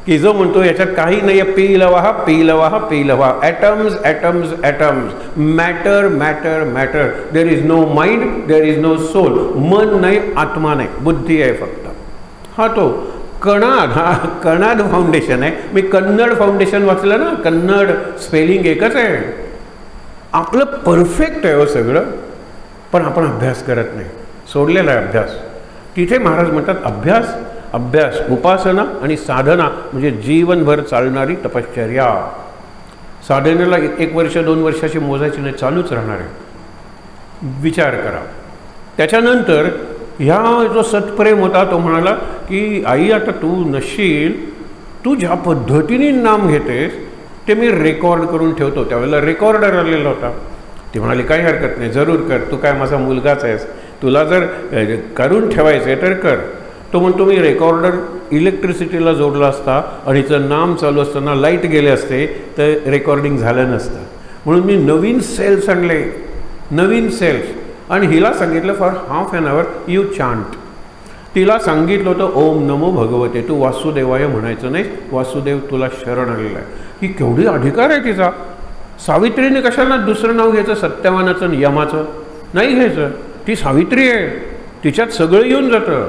की जो म्हणतो याच्यात काही नाही आहे, पीलवाहा पीलवाहा पीलवा, atoms atoms atoms, matter matter matter, there is no mind, there is no soul, मन नाही आत्मा नाही, बुद्धी आहे फक्त. हा तो कणाद, हा कणाद फाउंडेशन आहे. मी कन्नड फाउंडेशन वाचलं ना, कन्नड स्पेलिंग एकच आहे. आपलं परफेक्ट आहे हो सगळं, पण आपण अभ्यास करत नाही, सोडलेला आहे अभ्यास. तिथे महाराज म्हणतात अभ्यास, अभ्यास, उपासना आणि साधना म्हणजे जीवनभर चालणारी तपश्चर्या. साधनेला 1 वर्ष 2 वर्षाची मोजायची नाही, चालूच राहणार आहे. विचार करा. त्याच्यानंतर ह्या जो सत्प्रेम होता तो म्हणाला की आई आता तू नसशील, तू ज्या पद्धतीने नाम घेतेस ते मी रेकॉर्ड करून ठेवतो. त्यावेळेला रेकॉर्डर आलेला होता. ती म्हणाली काही हरकत नाही, जरूर कर, तू काय माझा मुलगाच आहेस, तुला जर करून ठेवायचं आहे तर कर. तो म्हणतो मी रेकॉर्डर इलेक्ट्रिसिटीला जोडला असता आणि हिचं नाम चालू असताना लाईट गेले असते तर रेकॉर्डिंग झालं नसतं. म्हणून मी नवीन सेल्स आणले, नवीन सेल्स, आणि हिला सांगितलं for half an hour you chant. तिला सांगितलं होतं ओम नमो भगवते, तू वासुदेवाय म्हणायचं नाही, वासुदेव तुला शरण आलेला आहे. ही केवढी अधिकार आहे तिचा. सावित्रीने कशाला दुसरं नाव घ्यायचं, सत्यवानाचं आणि यमाचं नाही घ्यायचं. ती सावित्री आहे, तिच्यात सगळं येऊन जातं.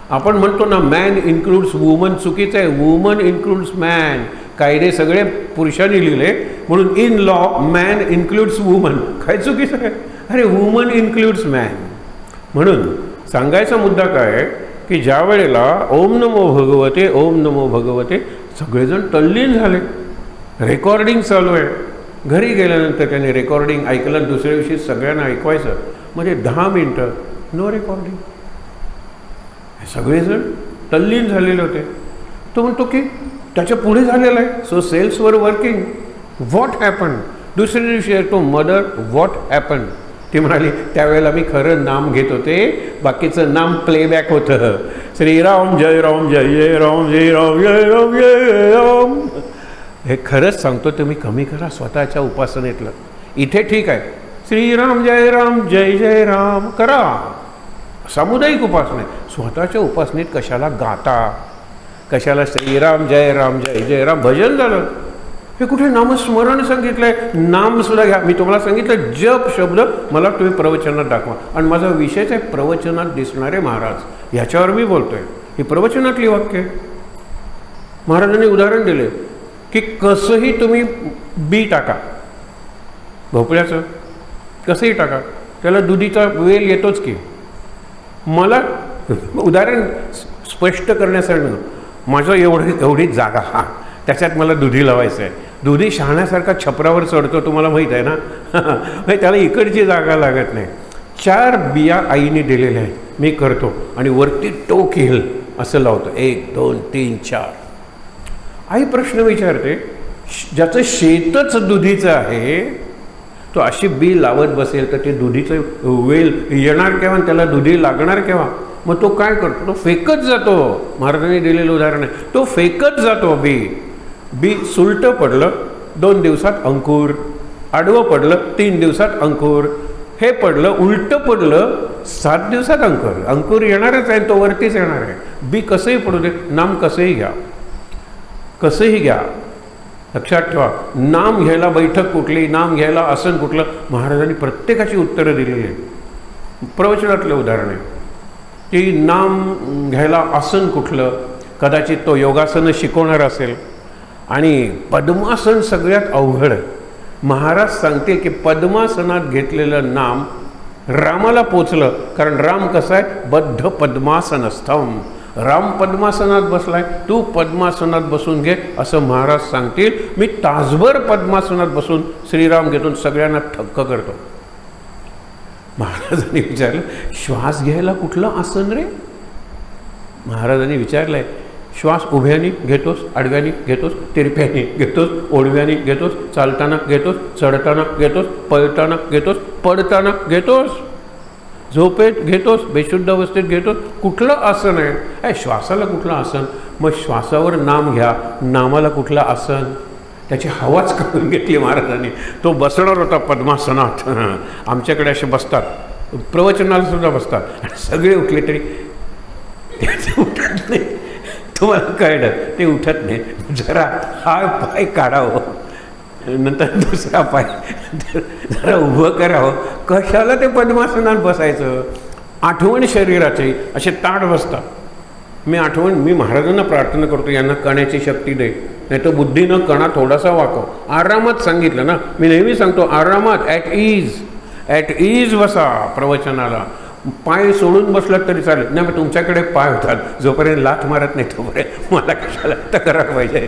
आपण म्हणतो ना मॅन इन्क्लूड्स वुमन, चुकीचं आहे. Woman includes man. कायदे सगळे पुरुषांनी लिहिले म्हणून in law man includes woman, काय चुकीचं आहे. अरे वुमन इन्क्लूड्स मॅन. म्हणून सांगायचा मुद्दा काय आहे की ज्या वेळेला ओम नमो भगवते ओम नमो भगवते सगळेजण तल्लीन झाले, रेकॉर्डिंग चालू आहे. घरी गेल्यानंतर त्याने रेकॉर्डिंग ऐकलं, दुसऱ्या दिवशी सगळ्यांना ऐकवायचं. म्हणजे 10 मिनटं नो रेकॉर्डिंग. सगळेजण तल्लीन झालेले होते. तो म्हणतो की त्याच्या पुढे झालेला आहे. So cells were working. What happen. दुसऱ्या दिवशी तो मदर व्हॉट हॅपन. ती म्हणाली त्यावेळेला मी खरं नाम घेत होते, बाकीचं नाम प्लेबॅक होतं. श्रीराम जय राम जय जय राम जय राम जय राम जय राम. हे खरंच सांगतो, तुम्ही कमी करा स्वतःच्या उपासनेतलं. इथे ठीक आहे श्रीराम जय जय राम करा, सामुदायिक उपासना. स्वतःच्या उपासनेत कशाला गाता, कशाला श्रीराम जय जय राम भजन झालं. हे कुठे नामस्मरण सांगितलं आहे. नामसुद्धा घ्या. मी तुम्हाला सांगितलं जप शब्द मला तुम्ही प्रवचनात दाखवा, आणि माझा विषयच आहे प्रवचनात दिसणारे महाराज, ह्याच्यावर मी बोलतोय. ही प्रवचनातली वाक्य. महाराजांनी उदाहरण दिले की कसंही तुम्ही बी टाका, भोपळ्याचं कसंही टाका, त्याला दुधीचा वेल येतोच की. मला उदाहरण स्पष्ट करण्यासाठी माझं एवढी जागा, हा त्याच्यात मला दुधी लावायचं आहे. दुधी शहाण्यासारखा छपरावर चढतो, तुम्हाला माहीत आहे ना. त्याला इकडची जागा लागत नाही. 4 बिया आईने दिलेल्या आहेत, मी करतो आणि वरती टोक येईल असं लावतो. 1 2 3 4. आई प्रश्न विचारते, ज्याचं शेतच दुधीचं आहे तो अशी बी लावत बसेल तर ते दुधीचं वेल येणार केव्हा, त्याला दुधी लागणार केव्हा. मग तो काय करतो, तो फेकत जातो. महाराजांनी दिलेलं उदाहरण आहे, तो फेकत जातो. बी सुलटं पडलं 2 दिवसात अंकुर, आडवं पडलं 3 दिवसात अंकुर, हे पडलं उलटं पडलं 7 दिवसात अंकुर येणारच आहे, तो वरतीच येणार आहे. बी कसंही पडू दे, नाम कसंही घ्या, कसंही घ्या. लक्षात ठेवा, नाम घ्यायला बैठक कुठली, नाम घ्यायला आसन कुठलं, महाराजांनी प्रत्येकाची उत्तरं दिलेली आहेत. प्रवचनातलं उदाहरण आहे की नाम घ्यायला आसन कुठलं, कदाचित तो योगासन शिकवणार असेल. आणि पद्मासन सगळ्यात अवघड. महाराज सांगते की पद्मासनात घेतलेलं नाम रामाला पोचलं, कारण राम कसा आहे, बद्ध पद्मासनस्थम. राम पद्मासनात बसलाय, तू पद्मासनात बसून घे असं महाराज सांगतील. मी तासभर पद्मासनात बसून श्रीराम घेतून सगळ्यांना थक्क करतो. महाराजांनी विचारलं श्वास घ्यायला कुठलं आसन रे. महाराजांनी विचारलंय श्वास उभ्याने घेतोस, आडव्याने घेतोस, तिरप्याने घेतोस, ओडव्याने घेतोस, चालताना घेतोस, चढताना घेतोस, पळताना घेतोस, पडताना घेतोस, झोपेत घेतोस, बेशुद्ध अवस्थेत घेतोस. कुठलं आसन आहे. श्वासाला कुठलं आसन. मग श्वासावर नाम घ्या, नामाला कुठलं आसन. त्याची हवाच करून घेतली महाराजांनी. तो बसणार होता पद्मासनात. आमच्याकडे असे बसतात, प्रवचनाला सुद्धा बसतात, आणि सगळे उठले तरी त्याचं उठत नाही. तुम्हाला कळलं ते उठत नाही, जरा हा पाय काढावं, नंतर दुसरा पाय जरा उभं करावं. कशाला ते पद्मासनात बसायचं? आठवण शरीराचे असे ताट बसतात. मी महाराजांना प्रार्थना करतो, यांना कण्याची शक्ती दे, नाही तर बुद्धीनं कणा थोडासा वाकव. आरामात सांगितलं ना, मी नेहमी सांगतो आरामात, ॲट इज बसा प्रवचनाला. पाय सोडून बसलात तरी चालेल नाही, मग तुमच्याकडे पाय होतात, जोपर्यंत लाथ मारत नाही तोपर्यंत मला कशाला तक्रार पाहिजे.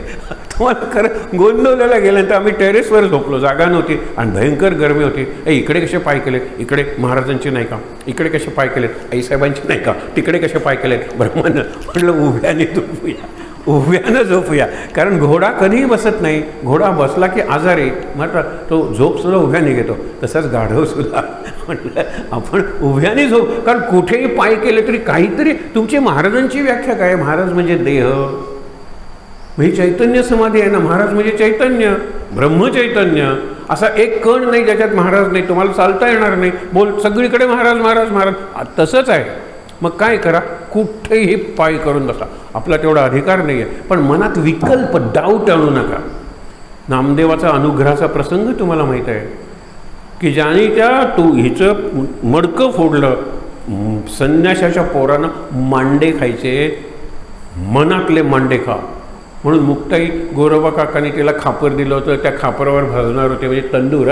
तुम्हाला खरं गोंधळलेला गेल्यानंतर आम्ही टेरेसवर झोपलो, जागा नव्हती आणि भयंकर गरमी होती. इकडे कसे पाय केलेत, इकडे महाराजांचे नाही का, इकडे कसे पाय केलेत आईसाहेबांचे नाही का, तिकडे कसे पाय केलेत ब्रह्मानं. म्हटलं उभ्याने झोपूया, कारण घोडा कधीही बसत नाही. घोडा बसला की आजारी, मात्र तो झोपसुद्धा उभ्याने घेतो, तसंच गाढवसुद्धा. म्हटलं आपण उभ्याने झोप, कारण कुठेही पाय केले तरी काहीतरी. तुमची महाराजांची व्याख्या काय? महाराज म्हणजे देह, म्हणजे चैतन्य समाधी आहे ना. महाराज म्हणजे चैतन्य, ब्रह्मचैतन्य. असा एक कण नाही ज्याच्यात महाराज नाही. तुम्हाला चालता येणार नाही, बोल सगळीकडे महाराज महाराज महाराज, तसंच आहे. मग काय करा, कुठेही पाय करून बसा, आपला तेवढा अधिकार नाही आहे. पण मनात विकल्प, डाऊट आणू नका. नामदेवाचा अनुग्रहाचा प्रसंग तुम्हाला माहीत आहे की ज्याने हिचं मडकं फोडलं, संन्याशाच्या पोरानं मांडे खायचे, मनातले मांडे खा म्हणून मुक्ताई गोरोबा काकाने तिला खापर दिलं होतं. त्या खापरावर भाजणार होते, म्हणजे तंदूर.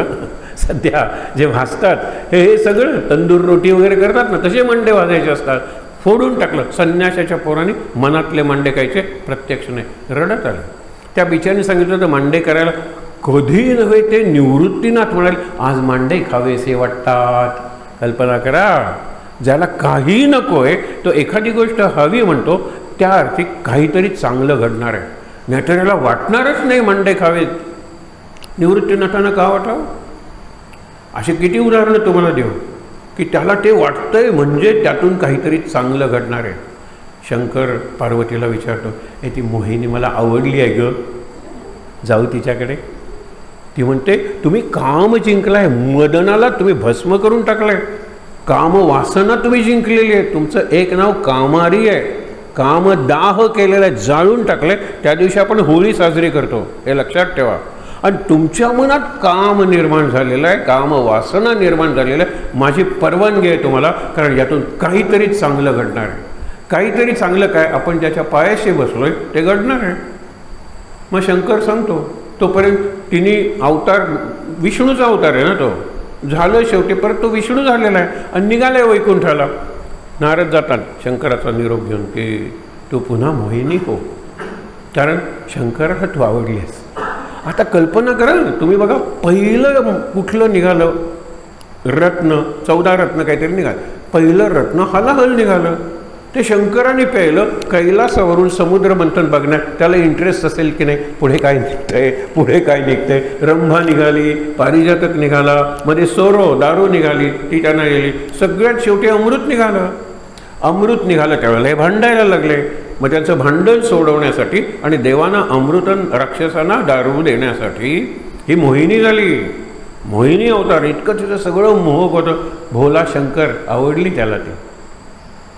सध्या जे भाजतात हे सगळं तंदूर रोटी वगैरे करतात ना, तसे मांडे भाजायचे असतात. फोडून टाकलं. संन्याशाच्या पोराने मनातले मांडे खायचे, प्रत्यक्ष नाही. रडत आलं. त्या बिचारीने सांगितलं तर मांडे करायला कधी नव्हे ते निवृत्तीनाथ म्हणाले, आज मांडे खावेसे वाटतात. कल्पना करा, ज्याला काही नको आहे तो एखादी गोष्ट हवी म्हणतो, त्या अर्थी काहीतरी चांगलं घडणार आहे, नाहीतर याला वाटणारच नाही मांडे खावेत. निवृत्तीनाथांना का वाटावं? असे किती उदाहरणं तुम्हाला देऊ की त्याला ते वाटतंय म्हणजे त्यातून काहीतरी चांगलं घडणार आहे. शंकर पार्वतीला विचारतो, ती मोहिनी मला आवडली आहे ग, जाऊ तिच्याकडे. ती म्हणते, तुम्ही काम जिंकलाय, मदनाला तुम्ही भस्म करून टाकलाय, काम वासना तुम्ही जिंकलेली आहे. तुमचं एक नाव कामारी आहे, कामदाह केलेलं आहे, जाळून टाकलंय. त्या दिवशी आपण होळी साजरी करतो, हे लक्षात ठेवा. आणि तुमच्या मनात काम निर्माण झालेलं आहे, काम वासना निर्माण झालेलं आहे. माझी परवानगी आहे तुम्हाला, कारण यातून काहीतरी चांगलं घडणार आहे. काहीतरी चांगलं काय? आपण ज्याच्या पायाशी बसलोय ते घडणार आहे. मग शंकर सांगतो, तोपर्यंत तिने अवतार, विष्णूचा अवतार आहे ना तो, झालं शेवटी परत तो विष्णू झालेला आहे आणि निघालाय वैकुंठाला. नारद जातात शंकराचा निरोप घेऊन की तू पुन्हा मोहिनी हो, कारण शंकराला तू आवडली आहेस. आता कल्पना करा तुम्ही, बघा पहिलं कुठलं निघालं रत्न, 14 रत्न काहीतरी निघालं. पहिलं रत्न हलाहल निघालं, ते शंकराने प्यायलं. कैलासावरून समुद्र मंथन बघण्यात त्याला इंटरेस्ट असेल की नाही, पुढे काय निघतंय, पुढे काय निघतंय. रंभा निघाली, पारिजातक निघाला, मध्ये सोरो दारू निघाली, ती त्यांना गेली. सगळ्यात शेवटी अमृत निघालं. अमृत निघालं त्यावेळेला हे भांडायला लागले. मग त्यांचं भांडण सोडवण्यासाठी आणि देवांना अमृतन राक्षसांना दारू देण्यासाठी ही मोहिनी झाली. मोहिनी अवतार. इतकं तिचं सगळं मोहक होतं. भोला शंकर आवडली त्याला ती.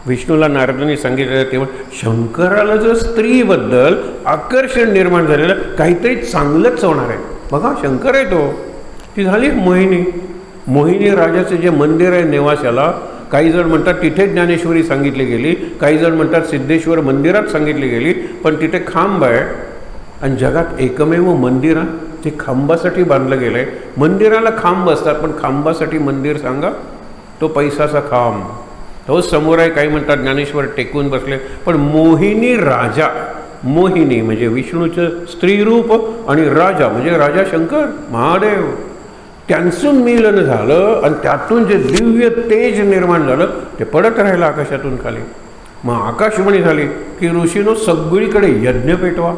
विष्णूला नारदांनी सांगितलं तेव्हा शंकराला जर स्त्रीबद्दल आकर्षण निर्माण झालेलं, काहीतरी चांगलंच होणार आहे. बघा शंकर आहे तो. ती झाली मोहिनी. मोहिनी राजाचं जे मंदिर आहे नेवाशाला, काही जण म्हणतात तिथे ज्ञानेश्वरी सांगितली गेली, काही जण म्हणतात सिद्धेश्वर मंदिरात सांगितली गेली, पण तिथे खांब आहे. आणि जगात एकमेव मंदिर ते खांबासाठी बांधलं गेलं आहे. मंदिराला खांब असतात, पण खांबासाठी मंदिर सांगा, तो पैसाचा खांब. तो समोर आहे. काही म्हणतात ज्ञानेश्वर टेकून बसले. पण मोहिनी राजा, मोहिनी म्हणजे विष्णूचं स्त्रीरूप आणि राजा म्हणजे राजा शंकर महादेव, त्यांचं मिलन झालं आणि त्यातून जे दिव्य तेज निर्माण झालं ते पडत राहिलं आकाशातून खाली. मग आकाशवाणी झाली की ऋषीनो सगळीकडे यज्ञ पेटवा.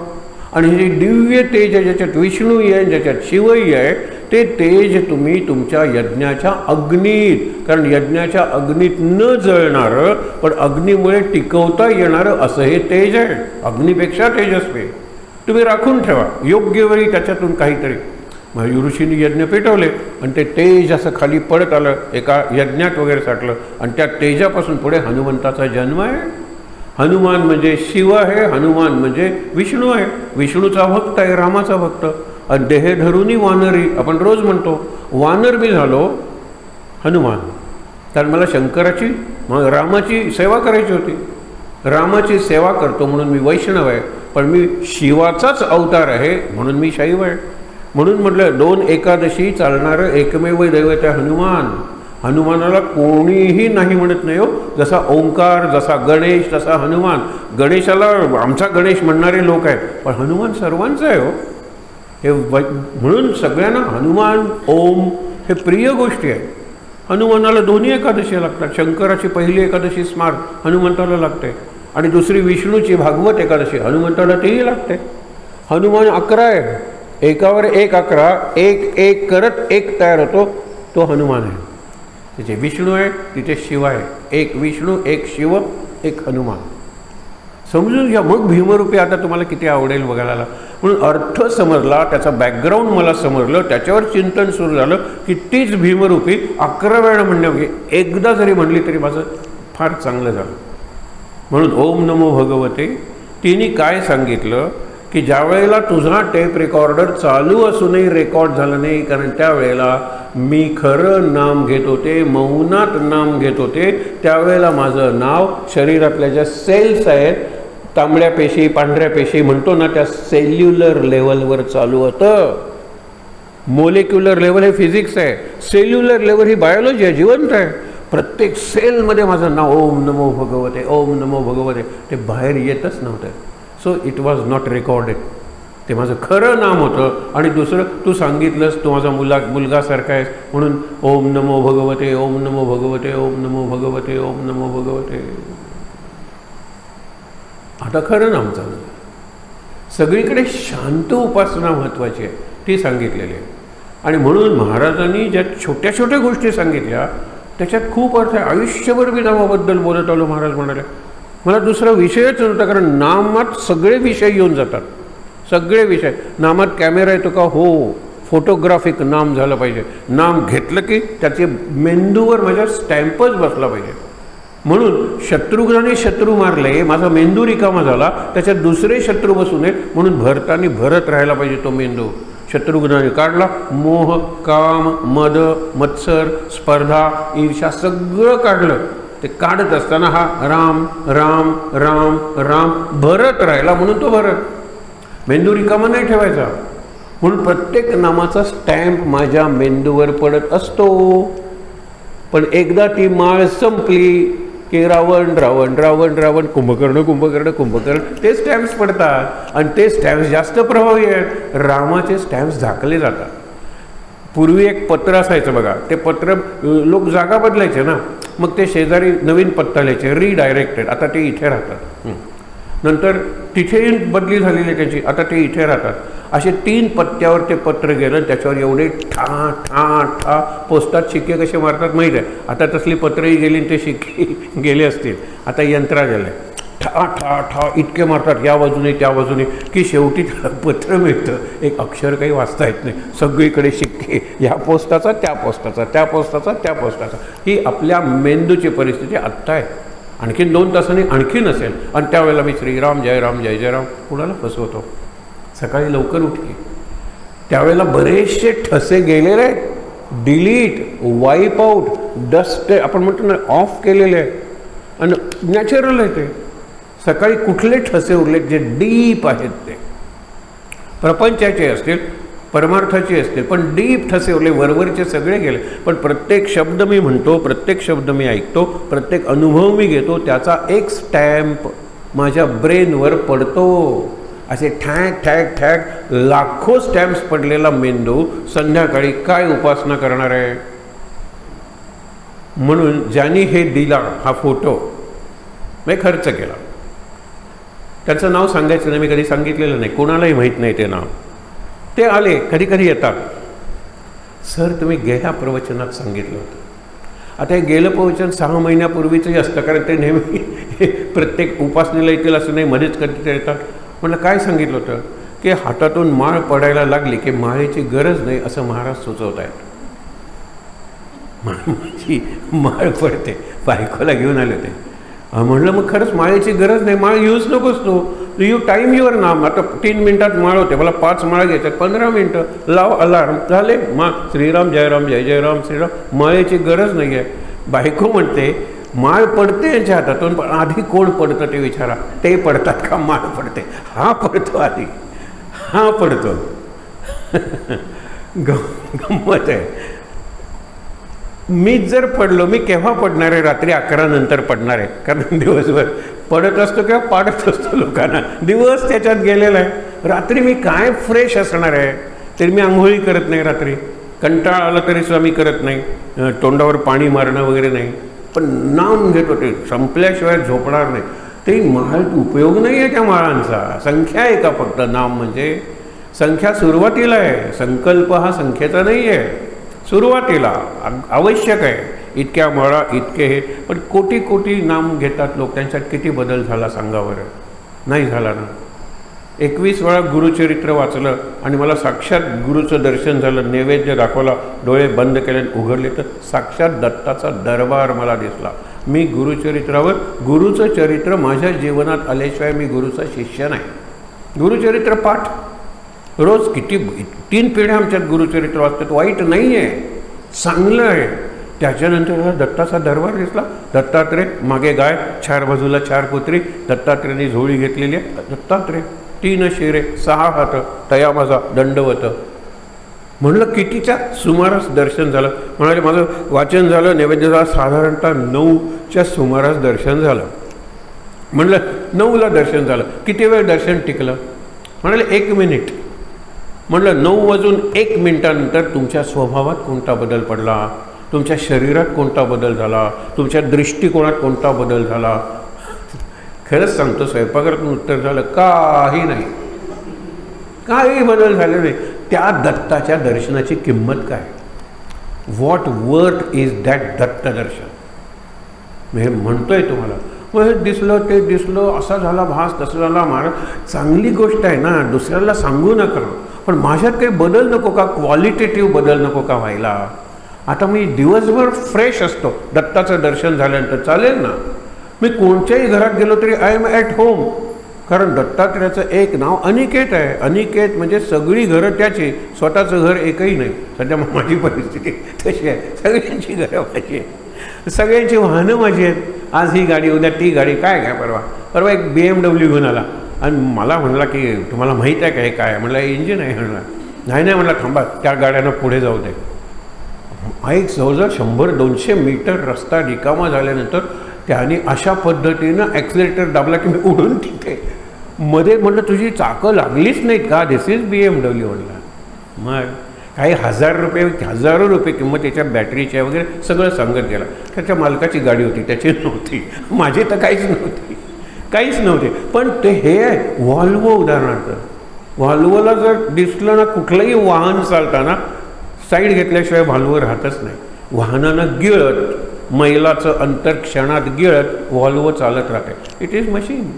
आणि हे दिव्य तेज ज्याच्यात विष्णू आहे, ज्याच्यात शिवही आहे, ते तेज तुम्ही तुमच्या यज्ञाच्या अग्नीत, कारण यज्ञाच्या अग्नीत न जळणारं पण अग्नीमुळे टिकवता येणारं असं हे तेज आहे. अग्नीपेक्षा तेजस्वी तुम्ही राखून ठेवा. योग्य वेळी त्याच्यातून काहीतरी. मग ऋषींनी यज्ञ पेटवले आणि ते तेज असं खाली पडत आलं, एका यज्ञात वगैरे साठलं. आणि त्या तेजापासून पुढे हनुमंताचा जन्म आहे. हनुमान म्हणजे शिव आहे, हनुमान म्हणजे विष्णू आहे, विष्णूचा भक्त आहे, रामाचा भक्त. आणि देह धरूनी वानरी आपण रोज म्हणतो, वानर मी झालो हनुमान, कारण मला शंकराची रामाची सेवा करायची होती. रामाची सेवा करतो म्हणून मी वैष्णव आहे, पण मी शिवाचाच अवतार आहे म्हणून मी शैव आहे. म्हणून म्हटलं 2 एकादशी चालणारं एकमेव दैवत आहे हनुमान. हनुमानाला कोणीही नाही म्हणत नाही हो. जसा ओंकार, जसा गणेश, तसा हनुमान. गणेशाला आमचा गणेश म्हणणारे लोक आहेत, पण हनुमान सर्वांचं आहे हो. हे म्हणून सगळ्यांना हनुमान ओम हे प्रिय गोष्टी आहे. हनुमानाला 2 एकादशी लागतात. शंकराची पहिली एकादशी स्मार्ट हनुमंताला लागते, आणि दुसरी विष्णूची भागवत एकादशी हनुमंताला तेही लागते. हनुमान 11 आहे, एकावर एक 11, एक एक करत एक तयार होतो, तो हनुमान आहे. तिथे विष्णू आहे, तिथे शिव आहे. एक विष्णू, एक शिव, एक हनुमान. समजून घ्या. मग भीमरूपी आता तुम्हाला किती आवडेल बघायला. म्हणून अर्थ समजला, त्याचा बॅकग्राऊंड मला समजलं, त्याच्यावर चिंतन सुरू झालं की तीच भीमरूपी 11 वेळा म्हणण्यामध्ये एकदा जरी म्हणली तरी माझं फार चांगलं झालं. म्हणून ओम नमो भगवते. तिने काय सांगितलं की ज्या वेळेला तुझा टेप रेकॉर्डर चालू असूनही रेकॉर्ड झालं नाही, कारण त्यावेळेला मी खरं नाम घेत होते, मौनात नाम घेत होते. त्यावेळेला माझं नाव शरीरातल्या ज्या सेल्स आहेत, तांबड्या पेशी, पांढऱ्या पेशी म्हणतो ना, त्या सेल्युलर लेवलवर चालू होतं. मोलेक्युलर लेवल हे फिजिक्स आहे, सेल्युलर लेवल ही बायोलॉजी आहे, जिवंत आहे. प्रत्येक सेलमध्ये माझं नाव ओम नमो भगवते, ओम नमो भगवते, ते बाहेर येतच नव्हतं. So it was not recorded. ते माझं खरं नाम होतं. आणि दुसरं, तू सांगितलंस तू माझा मुलगासारखा आहेस म्हणून ओम नमो भगवते, ओम नमो भगवते, ओम नमो भगवते, ओम नमो भगवते. आता खरं नाम चालू. सगळीकडे शांत उपासना महत्त्वाची आहे, ती सांगितलेली आहे. आणि म्हणून महाराजांनी ज्या छोट्या छोट्या गोष्टी सांगितल्या त्याच्यात खूप अर्थ आहे. आयुष्यभर मी नामाबद्दल बोलत आलो. महाराज म्हणाले मला दुसरा विषयच नव्हता, कारण नामात सगळे विषय येऊन जातात. सगळे विषय. नामात कॅमेरा येतो का? हो. फोटोग्राफिक नाम झालं पाहिजे. नाम घेतलं की त्याचे मेंदूवर माझ्या स्टॅम्पच बसला पाहिजे. म्हणून शत्रुघ्नाने शत्रू मारले, माझा मेंदू रिकामा झाला, त्याच्यात दुसरे शत्रू बसू नये म्हणून भरतानी भरत राहायला पाहिजे तो मेंदू. शत्रुघ्नाने काढला. मोह, काम, मद, मत्सर, स्पर्धा, ईर्षा सगळं काढलं. ते काढत असताना हा राम राम राम राम भरत राहिला, म्हणून तो भरत. मेंदू रिकामा नाही ठेवायचा. म्हणून प्रत्येक नामाचा स्टॅम्प माझ्या मेंदूवर पडत असतो. पण एकदा ती माळ संपली की रावण रावण रावण रावण, कुंभकर्ण कुंभकर्ण कुंभकर्ण, ते स्टॅम्प्स पडतात. आणि ते स्टॅम्प्स जास्त प्रभावी आहेत. रामाचे स्टॅम्प्स झाकले जातात. पूर्वी एक पत्र असायचं बघा, ते पत्र लोक जागा बदलायचे ना, मग ते शेजारी नवीन पत्ता लिहायचे, रिडायरेक्टेड. आता ते इथे राहतात. नंतर तिथेही बदली झालेली त्याची, आता ते इथे राहतात. असे 3 पत्त्यावर ते पत्र गेलं. त्याच्यावर एवढे ठा ठा ठा पोस्टात शिक्के कसे मारतात माहीत आहे. आता तसली पत्रही गेली आणि ते शिक्के गेले असतील. आता यंत्रा गेलं, ठा ठा ठा इतके मारतात या बाजूने त्या बाजूने की शेवटी पत्र मिळतं. एक अक्षर काही वाचता येत नाही. सगळीकडे शिक्के, या पोस्टाचा त्या पोस्टाचा, त्या पोस्टाचा त्या पोस्टाचा. ही आपल्या मेंदूची परिस्थिती आत्ता आहे. आणखीन 2 तासांनी आणखीन असेल. आणि त्यावेळेला मी श्रीराम जय राम जय जय राम कुणाला फसवतो. सकाळी लवकर उठली, त्यावेळेला बरेचसे ठसे गेलेले आहेत. डिलीट, वाईप आऊट, डस्ट आपण म्हणतो ना, ऑफ केलेले आहे. आणि नॅचरल आहे ते. सकाळी कुठले ठसे उरले जे डीप आहेत, ते प्रपंचाचे असतील, परमार्थाचे असतील, पण डीप ठसे उरले. वरवरचे सगळे गेले. पण प्रत्येक शब्द मी म्हणतो, प्रत्येक शब्द मी ऐकतो, प्रत्येक अनुभव मी घेतो, त्याचा एक स्टॅम्प माझ्या ब्रेनवर पडतो. असे ठॅग ठॅग ठॅग लाखो स्टॅम्प्स पडलेला मेंदू संध्याकाळी काय उपासना करणार आहे. म्हणून ज्यांनी हे दिला, हा फोटो मी खर्च केला, त्याचं नाव सांगायचं नाही, मी कधी सांगितलेलं नाही, कोणालाही माहीत नाही ते नाव. ते आले, कधी कधी येतात, सर तुम्ही गेल्या प्रवचनात सांगितलं होतं. आता हे गेलं प्रवचन 6 महिन्यापूर्वीचंही असतं, कारण ते नेहमी प्रत्येक उपासनेला येतील असं नाही, मध्येच कधी ते येतात. म्हटलं काय सांगितलं होतं की हातातून माळ पडायला लागली की माळेची गरज नाही असं महाराज सुचवत आहेत. माझी माळ पडते, बायकोला घेऊन आले ते. म्हणलं मग खरंच माळेची गरज नाही, माळ यूज नकोस तू यू टाईम युअर नाम. आता 3 मिनिटात माळ होते, मला 5 माळ घ्यायच्यात, 15 मिनटं लाव अलार्म, झाले मा श्रीराम जयराम जय जयराम श्रीराम. माळेची गरज नाही आहे. बायको म्हणते माळ पडते यांच्या हातातून, पण आधी कोण पडतं ते विचारा. ते पडतात का माळ पडते? हा पडतो आधी, हा पडतो. गंमत आहे. मीच जर पडलो, मी केव्हा पडणार आहे? रात्री 11 नंतर पडणार आहे, कारण दिवसभर पडत असतो किंवा पाडत असतो लोकांना, दिवस त्याच्यात गेलेला आहे. रात्री मी काय फ्रेश असणार आहे? तरी मी आंघोळी करत नाही रात्री, कंटाळा आला तरी सुद्धा मी करत नाही, तोंडावर पाणी मारणं वगैरे नाही, पण नाम घेतो. ते संपल्याशिवाय झोपणार नाही. ते माळ उपयोग नाही आहे त्या माळांचा. संख्या आहे का फक्त? नाम म्हणजे संख्या सुरुवातीला आहे, संकल्प हा संख्येचा नाही आहे. सुरुवातीला आवश्यक आहे, इतक्या माळा इतके हे, पण कोटी कोटी नाम घेतात लोक. त्यांच्यात किती बदल झाला सांगा बरं? नाही झाला ना. 21 वेळा गुरुचरित्र वाचलं आणि मला साक्षात गुरुचं दर्शन झालं. नैवेद्य दाखवला, डोळे बंद केले, उघडले तर साक्षात दत्ताचा दरबार मला दिसला. मी गुरुचरित्रावर, गुरुचं चरित्र माझ्या जीवनात आल्याशिवाय मी गुरुचा शिष्य नाही. गुरुचरित्र पाठ रोज, किती 3 पिढ्या आमच्यात गुरुचरित्र वाचतात. वाईट नाही आहे, चांगलं आहे. त्याच्यानंतर दत्ताचा दरबार दिसला. दत्तात्रय मागे गाय, 4 बाजूला 4 कुत्री, दत्तात्रेयांनी झोळी घेतलेली आहे. दत्तात्रय 3 शिरे 6 हात, तया माझा दंडवत. म्हणलं कितीच्या सुमारास दर्शन झालं? म्हणाले माझं वाचन झालं, नैवेद्य झाला, साधारणतः 9च्या सुमारास दर्शन झालं. म्हणलं 9ला दर्शन झालं, किती वेळ दर्शन टिकलं? म्हणाले 1 मिनिट. म्हणलं 9 वाजून 1 मिनिटानंतर तुमच्या स्वभावात कोणता बदल पडला? तुमच्या शरीरात कोणता बदल झाला? तुमच्या दृष्टिकोनात कोणता बदल झाला? खरंच सांगतो, स्वयंपाकातून उत्तर झालं काही नाही, काही बदल झाले नाही. त्या दत्ताच्या दर्शनाची किंमत काय? What worth is that Datta darshan? मी म्हणतोय तुम्हाला. मग हे दिसलं, ते दिसलं, असा झाला भास, तसं झाला महाराज. चांगली गोष्ट आहे ना, दुसऱ्याला सांगू नका, पण माझ्यात काही बदल नको का? क्वालिटेटिव्ह बदल नको का व्हायला? आता मी दिवसभर फ्रेश असतो, दत्ताचं दर्शन झाल्यानंतर चालेल ना. मी कोणत्याही घरात गेलो तरी आय एम ॲट होम, कारण दत्तात्रेयाचं एक नाव अनिकेत आहे. अनिकेत म्हणजे सगळी घरं त्याची, स्वतःचं घर एकही नाही. सध्या माझी परिस्थिती तशी आहे, सगळ्यांची घरं माझी आहे, सगळ्यांची वाहनं माझी आहेत. आज ही गाडी, उद्या ती गाडी, काय काय परवा एक BMW घेऊन आला आणि मला म्हणला की तुम्हाला माहीत आहे का हे काय? म्हणलं इंजिन आहे. म्हणला नाही म्हणला थांबा, त्या गाड्यांना पुढे जाऊ दे. एक जवळजवळ 100-200 मीटर रस्ता रिकामा झाल्यानंतर त्याने अशा पद्धतीनं ॲक्सिलेटर दाबला की मी उडून तिथे मध्ये. म्हटलं तुझी चाकं लागलीच नाहीत का? दिस इज BMW. म्हणला मग काही हजारो रुपये किंमतीच्या बॅटरीच्या वगैरे सगळं सांगत गेला. त्याच्या मालकाची गाडी होती, त्याची नव्हती, माझी तर काहीच नव्हती. पण ते हे आहे व्हॉल्वो. उदाहरणार्थ व्हॉल्वोला जर दिसलं ना कुठलंही वाहन चालताना, साईड घेतल्याशिवाय व्हॉल्वो राहतच नाही. वाहनानं गिळत, मैलाचं अंतर क्षणात गिळत व्हॉल्वो चालत राहते. It is machine.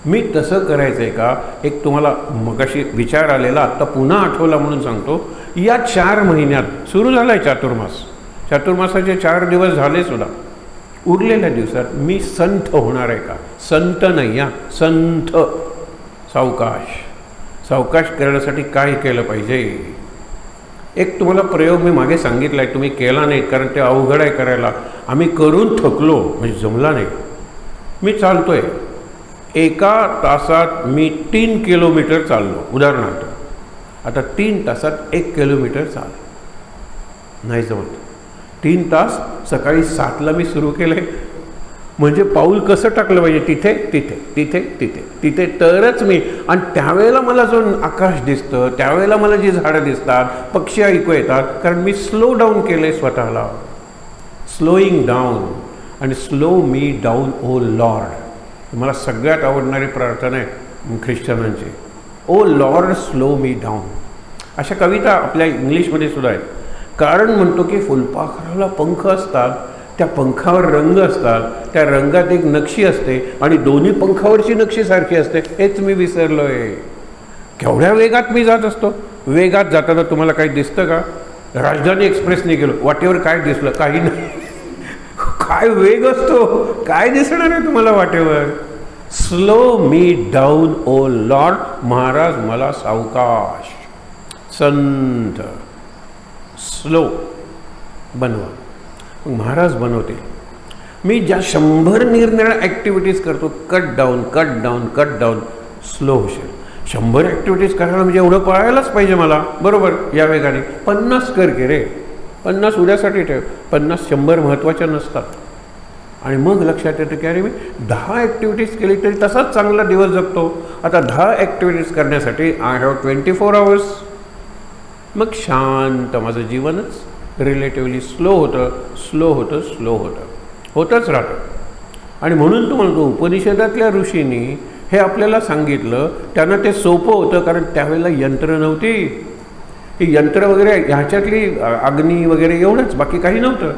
मी तसं करायचं आहे का? एक तुम्हाला मगाशी विचार आलेला, आत्ता पुन्हा आठवला म्हणून सांगतो. या 4 महिन्यात सुरू झाला आहे चातुर्मास. चातुर्मासाचे 4 दिवस झाले सुद्धा. उरलेल्या दिवसात मी संत होणार आहे का? संत नाही या, संत. सावकाश करण्यासाठी काय केलं पाहिजे? एक तुम्हाला प्रयोग मी मागे सांगितला आहे, तुम्ही केला नाही कारण ते अवघड आहे करायला. आम्ही करून थकलो, म्हणजे जमला नाही. मी चालतोय, 1 तासात मी 3 किलोमीटर चाललो उदाहरणार्थ. आता 3 तासात 1 किलोमीटर चाल नाही जमत. 3 तास सकाळी 7ला मी सुरू केलं आहे, म्हणजे पाऊल कसं टाकलं पाहिजे? तिथे तिथे तिथे तिथे तिथे तरच मी. आणि त्यावेळेला मला जो आकाश दिसतं, त्यावेळेला मला जी झाडं दिसतात, पक्षी ऐकू येतात, कारण मी स्लो डाऊन केलं आहे स्वतःला. Slowing down. आणि स्लो मी डाऊन ओ लॉर्ड. मला सगळ्यात आवडणारी प्रार्थना आहे ख्रिश्चनांची, ओ लॉर्ड स्लो मी डाऊन. अशा कविता आपल्या इंग्लिशमध्ये सुद्धा आहेत. कारण म्हणतो की फुलपाखराला पंख असतात, त्या पंखावर रंग असतात, त्या रंगात एक नक्षी असते आणि दोन्ही पंखावरची नक्षी सारखी असते. हेच मी विसरलो आहे. केवढ्या वेगात मी जात असतो. वेगात जाताना तुम्हाला काही दिसतं का? राजधानी एक्सप्रेसने गेलो, वाटेवर काय दिसलं? काही नाही. काय वेग असतो, काय दिसणार आहे तुम्हाला वाटेवर. स्लो मी डाऊन ओ लॉर्ड, महाराज मला सावकाश संत स्लो बनवा. मग महाराज बनवते. मी ज्या 100 निरनिराळ्या ॲक्टिव्हिटीज करतो, cut down cut down cut down, slow होशील. 100 ॲक्टिव्हिटीज करायला म्हणजे एवढं पळायलाच पाहिजे मला, बरोबर, या वेगाने. 50 कर की रे, 50 उद्यासाठी ठेव. 50-100 महत्त्वाच्या नसतात. आणि मग लक्षात येतं की अरे मी 10 ॲक्टिव्हिटीज केली तरी तसाच चांगला दिवस जगतो. आता 10 ॲक्टिव्हिटीज करण्यासाठी आय हॅव 24 आवर्स. मग शांत माझं जीवनच रिलेटिव्हली स्लो होतं, स्लो होतं, स्लो होतं, होतच राहतं. आणि म्हणून तुम्हाला तो उपनिषदातल्या ऋषींनी हे आपल्याला सांगितलं. त्यांना ते सोपं होतं, कारण त्यावेळेला यंत्र नव्हती. ही यंत्र वगैरे ह्याच्यातली अग्नी वगैरे एवढंच, बाकी काही नव्हतं.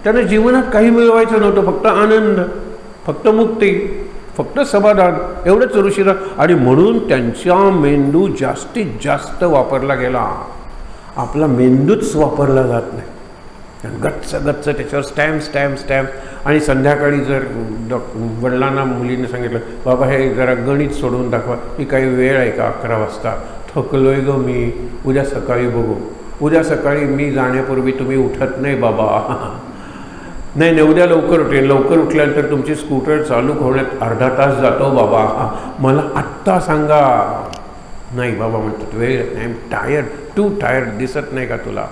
त्यांना जीवनात काही मिळवायचं नव्हतं, फक्त आनंद, फक्त मुक्ती, फक्त समाधान, एवढंच ऋषीला. आणि म्हणून त्यांचा मेंदू जास्तीत जास्त वापरला गेला. आपला मेंदूच वापरला जात नाही. गच्च गच्च त्याच्यावर स्टॅम्प स्टॅम्प स्टॅम्प. आणि संध्याकाळी जर वडिलांना मुलीने सांगितलं, बाबा हे जरा गणित सोडवून दाखवा, ही काही वेळ आहे का, 11 वाजता, थकलोय ग मी, उद्या सकाळी बघू, उद्या सकाळी मी जाण्यापूर्वी तुम्ही उठत नाही बाबा. नाही नाही, उद्या लवकर उठेल, लवकर उठल्यानंतर तुमची स्कूटर चालू होण्यात अर्धा तास जातो बाबा, मला आत्ता सांगा. नाही बाबा म्हणतात, वेळ, I am tired, to tired, दिसत नाही का तुला.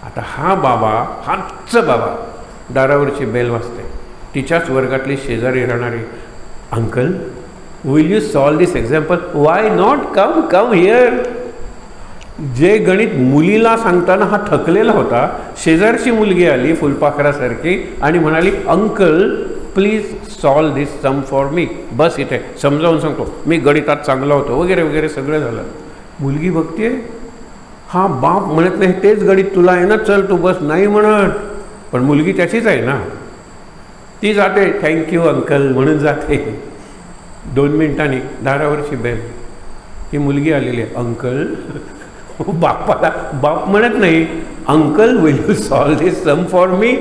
आता हा बाबा, हाच बाबा, दारावरची बेल वाजते. तिच्याच वर्गातली शेजारी राहणारी, uncle will you solve this example, why not, come come here. जे गणित मुलीला सांगताना हा थकलेला होता, शेजारची मुलगी आली फुलपाखरासारखी आणि म्हणाली, uncle please solve this sum for me, बस इथे समजावून सांगतो, मी गणितात चांगला होतो वगैरे वगैरे सगळं झालं. मुलगी बघते, हा बाप म्हणत नाही तेच गणित तुला आहे ना, चल तू बस, नाही म्हणत. पण मुलगी त्याचीच आहे ना. ती जाते, थँक्यू अंकल म्हणून जाते. 2 मिनिटांनी दारावरची बेल, ही मुलगी आलेली आहे. अंकल, बापाला बाप म्हणत नाही, uncle will you solve this sum for me.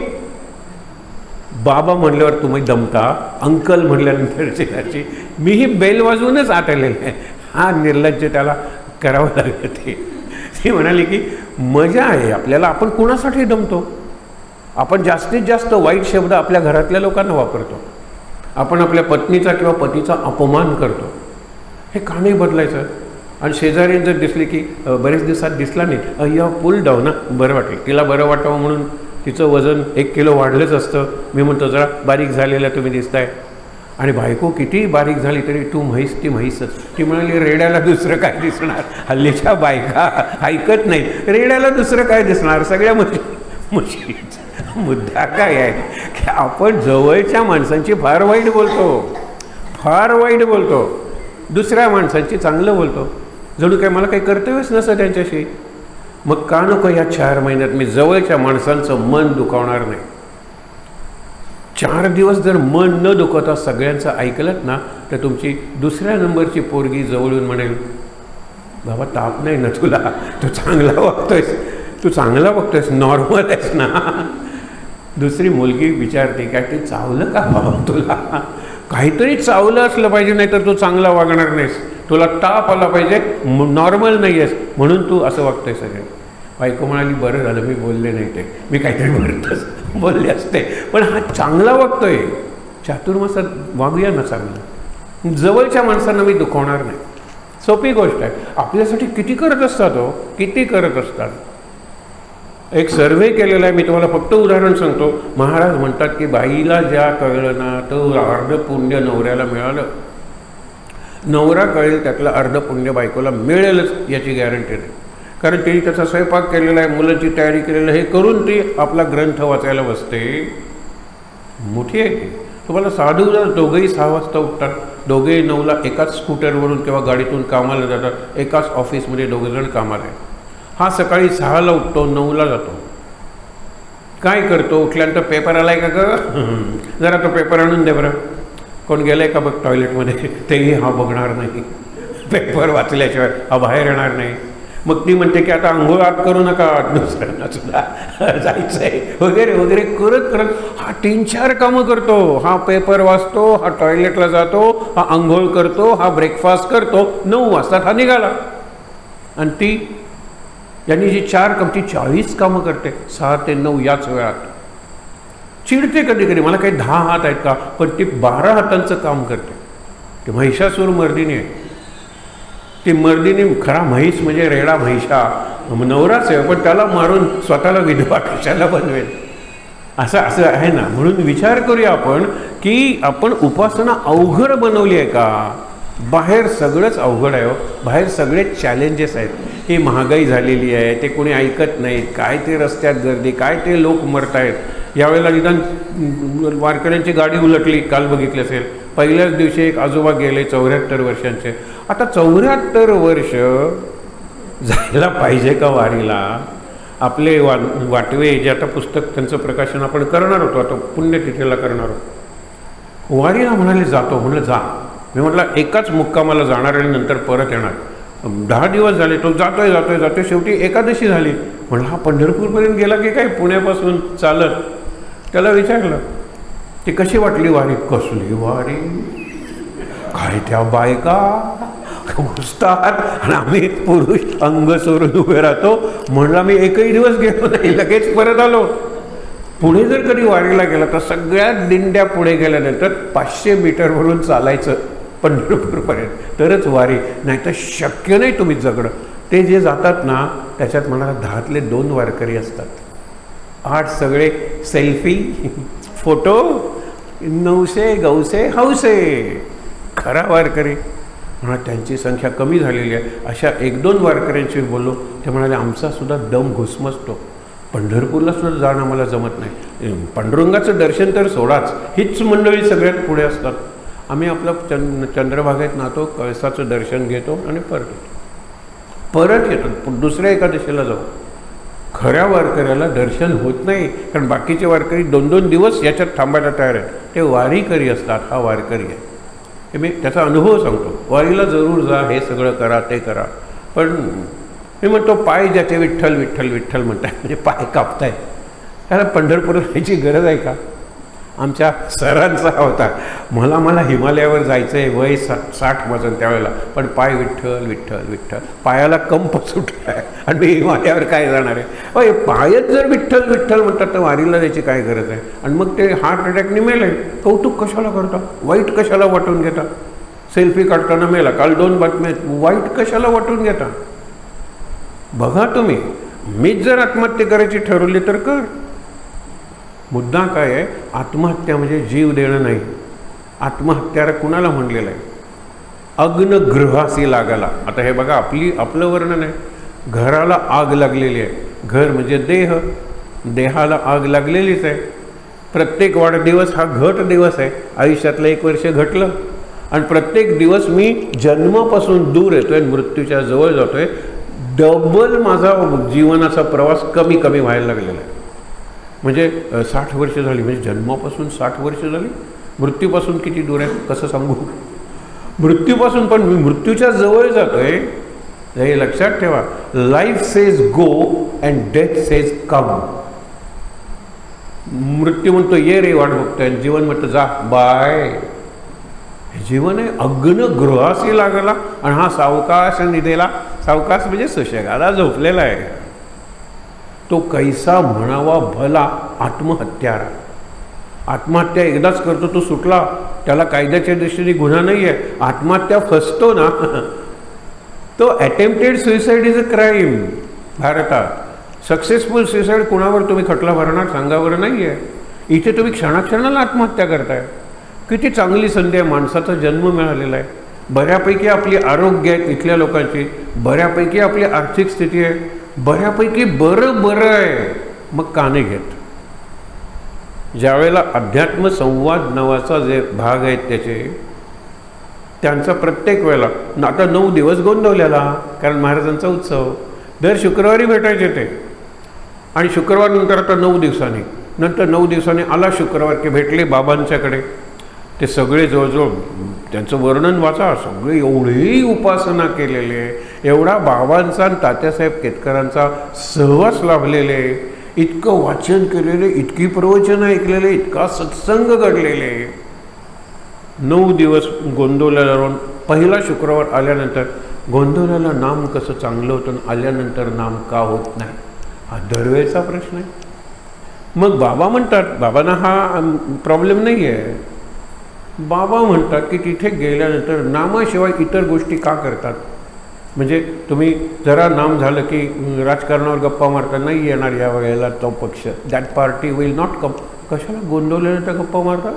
बाबा म्हणल्यावर तुम्ही दमता, अंकल म्हणल्यानंतरची त्याची, मी ही बेल वाजवूनच आत आलेली आहे. हा निर्लज्ज त्याला करावं लागेल. ती म्हणाली की मजा आहे आपल्याला, आपण कुणासाठी दमतो. आपण जास्तीत जास्त वाईट शब्द आपल्या घरातल्या लोकांना वापरतो. आपण आपल्या पत्नीचा किंवा पतीचा अपमान करतो. हे का नाही बदलायचं. आणि शेजारी जर दिसली की बरेच दिवसात दिसला नाही, या पुल डाऊन ना, बरं वाटेल, तिला बरं वाटावं म्हणून तिचं वजन 1 किलो वाढलंच असतं. मी म्हणतो जरा बारीक झालेला तुम्ही दिसताय. आणि बायको किती बारीक झाली तरी तू म्हैस ती म्हैसच. ती म्हणाली, रेड्याला दुसरं काय दिसणार. हल्लीच्या बायका ऐकत नाही, रेड्याला दुसरं काय दिसणार, सगळ्या म्हशी. मुद्दा काय आहे की आपण जवळच्या माणसांची फार वाईट बोलतो, फार वाईट बोलतो, दुसऱ्या माणसांची चांगलं बोलतो, जणू काय मला काही कर्तव्यच नसतं त्यांच्याशी. मग का नको या 4 महिन्यात मी जवळच्या माणसांचं मन दुखावणार नाही. 4 दिवस जर मन न दुखवता सगळ्यांचं ऐकलत ना, तर तुमची दुसऱ्या नंबरची पोरगी जवळून म्हणेल, बाबा ताप नाही ना तुला, तू चांगला वागतोयस, तू चांगला वागतोयस, नॉर्मल आहेस ना. दुसरी मुलगी विचारते, काय ते चावलं का बाबा तुला, काहीतरी चावलं असलं पाहिजे, नाही तर तू चांगला वागणार नाहीस, तुला ताप आला पाहिजे, नॉर्मल नाही आहेस म्हणून तू असं वागतोय सगळे. बायको म्हणाली, बरं झालं मी बोलले नाही, ते मी काहीतरी म्हणतच बोलले असते, पण हा चांगला वागतोय, चातुर्मासात वागूया ना चांगलं, जवळच्या माणसांना मी दुखवणार नाही. सोपी गोष्ट आहे. आपल्यासाठी किती करत असतात हो, किती करत असतात. एक सर्व्हे केलेला आहे, मी तुम्हाला फक्त उदाहरण सांगतो. महाराज म्हणतात की बाईला ज्या कळलं ना, तर अर्ध पुण्य नवऱ्याला मिळालं. नवरा कळेल त्यातलं अर्ध पुण्य बायकोला मिळेलच याची गॅरंटी नाही. कारण तिने त्याचा स्वयंपाक केलेला आहे, मुलांची तयारी केलेलं आहे, हे करून ती आपला ग्रंथ वाचायला बसते. मोठी आहे ती. तुम्हाला साधू जर दोघंही 6 वाजता उठतात, दोघेही 9ला एकाच स्कूटरवरून किंवा गाडीतून कामाला जातात, एकाच ऑफिसमध्ये दोघंजण कामाला आहे. हा सकाळी 6ला उठतो, 9ला जातो. काय करतो, उठल्यानंतर पेपर आलाय का गं, जरा तो पेपर आणून दे बरं, कोण गेलं आहे का बघ टॉयलेटमध्ये, तेही हा बघणार नाही. पेपर वाचल्याशिवाय हा बाहेर येणार नाही. मग ती म्हणते की आता आंघोळ आत करू नका, दुसऱ्यांना सुद्धा जायचं आहे वगैरे वगैरे करत करत हा 3-4 कामं करतो. हा पेपर वाचतो, हा टॉयलेटला जातो, हा आंघोळ करतो, हा ब्रेकफास्ट करतो. 9 वाजता हा निघाला. आणि ती यांनी जी 4 कामं, ती 40 कामं करते 6 ते 9 याच वेळात. चिडते कधी कधी, मला काही 10 हात आहेत का, पण ती 12 हातांचं काम करते. ती महिषासूर मर्दिनी आहे. ती मर्दिनी खरा म्हैस म्हणजे रेडा महिषा नवराच आहे, पण त्याला मारून स्वतःला विधवा कशाला बनवेल, असं आहे ना. म्हणून विचार करूया आपण की आपण उपासना अवघड बनवली आहे का? बाहेर सगळंच अवघड आहे हो. बाहेर सगळेच चॅलेंजेस आहेत. ही महागाई झालेली आहे, ते कोणी ऐकत नाहीत, काय ते रस्त्यात गर्दी, काय ते लोक मरत आहेत. यावेळेला निदान वारकऱ्यांची गाडी उलटली, काल बघितली असेल. पहिल्याच दिवशी एक आजोबा गेले 74 वर्षांचे. आता 74 वर्ष जायला पाहिजे का वारीला? आपले वाटवे जे आता पुस्तक त्यांचं प्रकाशन आपण करणार होतो, आता पुण्यतिथीला करणार होतो. वारीला म्हणाले जातो. म्हणलं जा. मी म्हटलं एकाच मुक्कामाला जाणार आणि नंतर परत येणार. 10 दिवस झाले, तो जातोय जातोय जातोय. शेवटी एकादशी झाली. म्हणलं हा पंढरपूरपर्यंत गेला की काय पुण्यापासून चालत? त्याला विचारलं ती कशी वाटली वारी? कसली वारी, काय त्या बायका घुसतात आणि आम्ही पुरुष अंग सोडून उभे राहतो. म्हणला मी एकही दिवस गेलो नाही, लगेच परत आलो. पुढे जर कधी वारीला गेला तर सगळ्यात दिंड्या पुढे गेल्यानंतर 500 मीटरवरून चालायचं पंढरपूरपर्यंत, तरच वारी. नाही तर शक्य नाही तुम्ही जगणं. ते जे जातात ना त्याच्यात म्हणाला 10तले 2 वारकरी असतात. 8 सगळे सेल्फी फोटो, 900 गौसे हौसे. खरा वारकरी म्हणा त्यांची संख्या कमी झालेली आहे. अशा 1-2 वारकऱ्यांशी बोललो. ते म्हणाले आमचा सुद्धा दम घुसमजतो, पंढरपूरला सुद्धा जाणं मला जमत नाही. पांडुरंगाचं दर्शन तर सोडाच, हीच मंडळी सगळ्यात पुढे असतात. आम्ही आपलं चंद्रभागेत नातो, कळसाचं दर्शन घेतो आणि परत येतो. दुसऱ्या एकादशीला जाऊ. खऱ्या वारकऱ्याला दर्शन होत नाही, कारण बाकीचे वारकरी 2-2 दिवस याच्यात थांबायला तयार आहेत. ते वारीकरी असतात, हा वारकरी आहे. हे मी त्याचा अनुभव सांगतो. वारीला जरूर जा, हे सगळं करा, ते करा. पण मी म्हणतो पाय ज्याचे विठ्ठल विठ्ठल विठ्ठल म्हणताय, म्हणजे पाय कापताय, त्याला पंढरपूरला जायची गरज आहे का? आमच्या सरांचा होता, मला हिमालयावर जायचं आहे, वय 60 माझं त्यावेळेला, पण पाय विठ्ठल विठ्ठल विठ्ठल, पायाला कंप सुटला आहे आणि मी हिमालयावर काय जाणार आहे? अय पायच जर विठ्ठल विठ्ठल म्हणतात तर वारीला जायची काय गरज आहे? आणि मग ते हार्ट अटॅकने मेले. कौतुक कशाला करता? वाईट कशाला वाटून घेता? सेल्फी काढताना मेला, काल 2 बातम्या, वाईट कशाला वाटून घेता? बघा तुम्ही, मीच जर आत्महत्या करायची ठरवली तर कर. मुद्दा काय आहे? आत्महत्या म्हणजे जीव देणं नाही. आत्महत्या कुणाला म्हणलेलं आहे? अग्नगृहासी लागला. आता हे बघा, आपलं वर्णन आहे. घराला आग लागलेली आहे. घर म्हणजे देह, देहाला आग लागलेलीच आहे. प्रत्येक वाढदिवस हा घट दिवस आहे. आयुष्यातलं 1 वर्ष घटलं आणि प्रत्येक दिवस मी जन्मापासून दूर येतोय, मृत्यूच्या जवळ जातोय. डबल माझा जीवनाचा प्रवास कमी कमी व्हायला लागलेला आहे. म्हणजे 60 वर्ष झाली, म्हणजे जन्मापासून 60 वर्ष झाली. मृत्यूपासून किती दूर आहे कसं सांगू? मृत्यूपासून पण मी मृत्यूच्या जवळ जातोय. हे लक्षात ठेवा. Life says go and death says come. मृत्यू म्हणतो ये रे वाट बघतोय, जीवन म्हणतं जा बाय. जीवन आहे अग्नगृहासी लागला आणि हा सावकाश निधेला. सावकाश म्हणजे सुशेगाला झोपलेला आहे. तो कैसा म्हणावा भला आत्महत्यारा. आत्महत्या एकदाच करतो तो सुटला, त्याला कायद्याच्या दृष्टीने गुन्हा नाही आहे. आत्महत्या फसतो ना तो attempted suicide is a crime. भारतात सक्सेसफुल सुसाईड कुणावर तुम्ही खटला भरणार सांगावर नाही आहे. इथे तुम्ही क्षणाक्षणाला आत्महत्या करताय. किती चांगली संधी आहे, माणसाचा जन्म मिळालेला आहे. बऱ्यापैकी आपली आरोग्य आहे इथल्या लोकांची, बऱ्यापैकी आपली आर्थिक स्थिती आहे, बऱ्यापैकी बरं आहे. मग का नाही घेत? ज्यावेळेला अध्यात्म संवाद नावाचा जे भाग आहेत त्यांचा प्रत्येक वेळेला आता 9 दिवस गोंधवलेला, कारण महाराजांचा उत्सव दर शुक्रवारी भेटायचे ते. आणि शुक्रवार नंतर आता 9 दिवसांनी, नंतर 9 दिवसांनी आला शुक्रवार की भेटले बाबांच्याकडे. ते सगळे जवळजवळ त्यांचं वर्णन वाचा, सगळे एवढी उपासना केलेले, एवढा बाबांचा आणि तात्यासाहेब केतकरांचा सहवास लाभलेले, इतकं वाचन केलेले, इतकी प्रवचनं ऐकलेले, इतका सत्संग घडलेले. 9 दिवस गोंदवल्याला राहून पहिला शुक्रवार आल्यानंतर गोंदवल्याला नाम कसं चांगलं होतं, आल्यानंतर नाम का होत नाही, हा दरवेळचा प्रश्न आहे. मग बाबा म्हणतात, बाबांना हा प्रॉब्लेम नाही आहे. बाबा म्हणतात की तिथे गेल्यानंतर नामाशिवाय इतर गोष्टी का करतात. म्हणजे तुम्ही जरा नाम झालं की राजकारणावर गप्पा मारता, नाही येणार या वेळेला तो पक्ष, that party will not come. कशाला गोंदवल्यानंतर गप्पा मारतात.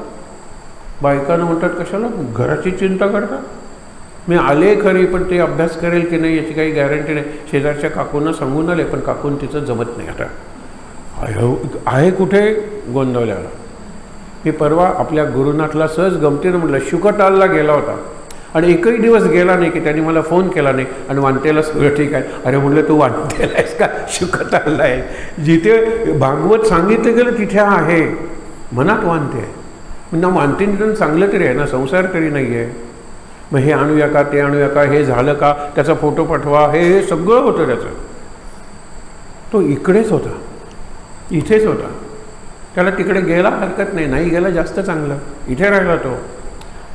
बायकांना म्हणतात कशाला घराची चिंता करतात. मी आले खरी, पण ते अभ्यास करेल की नाही याची काही गॅरंटी नाही. शेजारच्या काकूंना सांगून आले, पण काकून तिचं जमत नाही. आता आहे कुठे, गोंदवल्याला. मी परवा आपल्या गुरुनाथला सहज गमतीनं म्हटलं, शुकटालला गेला होता आणि एकही दिवस गेला नाही की त्यांनी मला फोन केला नाही आणि वांतेला सगळं ठीक आहे. अरे म्हटलं तू वांतेला आहेस का, शुकटालला आहे. जिथे भागवत सांगितलं गेलं तिथे आहे, मनात वांते आहे. म्हणजे वांते निदान चांगलं तरी आहे ना, संसार तरी नाही आहे. मग हे आणूया का, ते आणूया का, हे झालं का, त्याचा फोटो पाठवा, हे सगळं होतं त्याचं. तो इकडेच होता, इथेच होता. त्याला तिकडे गेला हरकत नाही, नाही गेला जास्त चांगलं, इथे राहिला तो.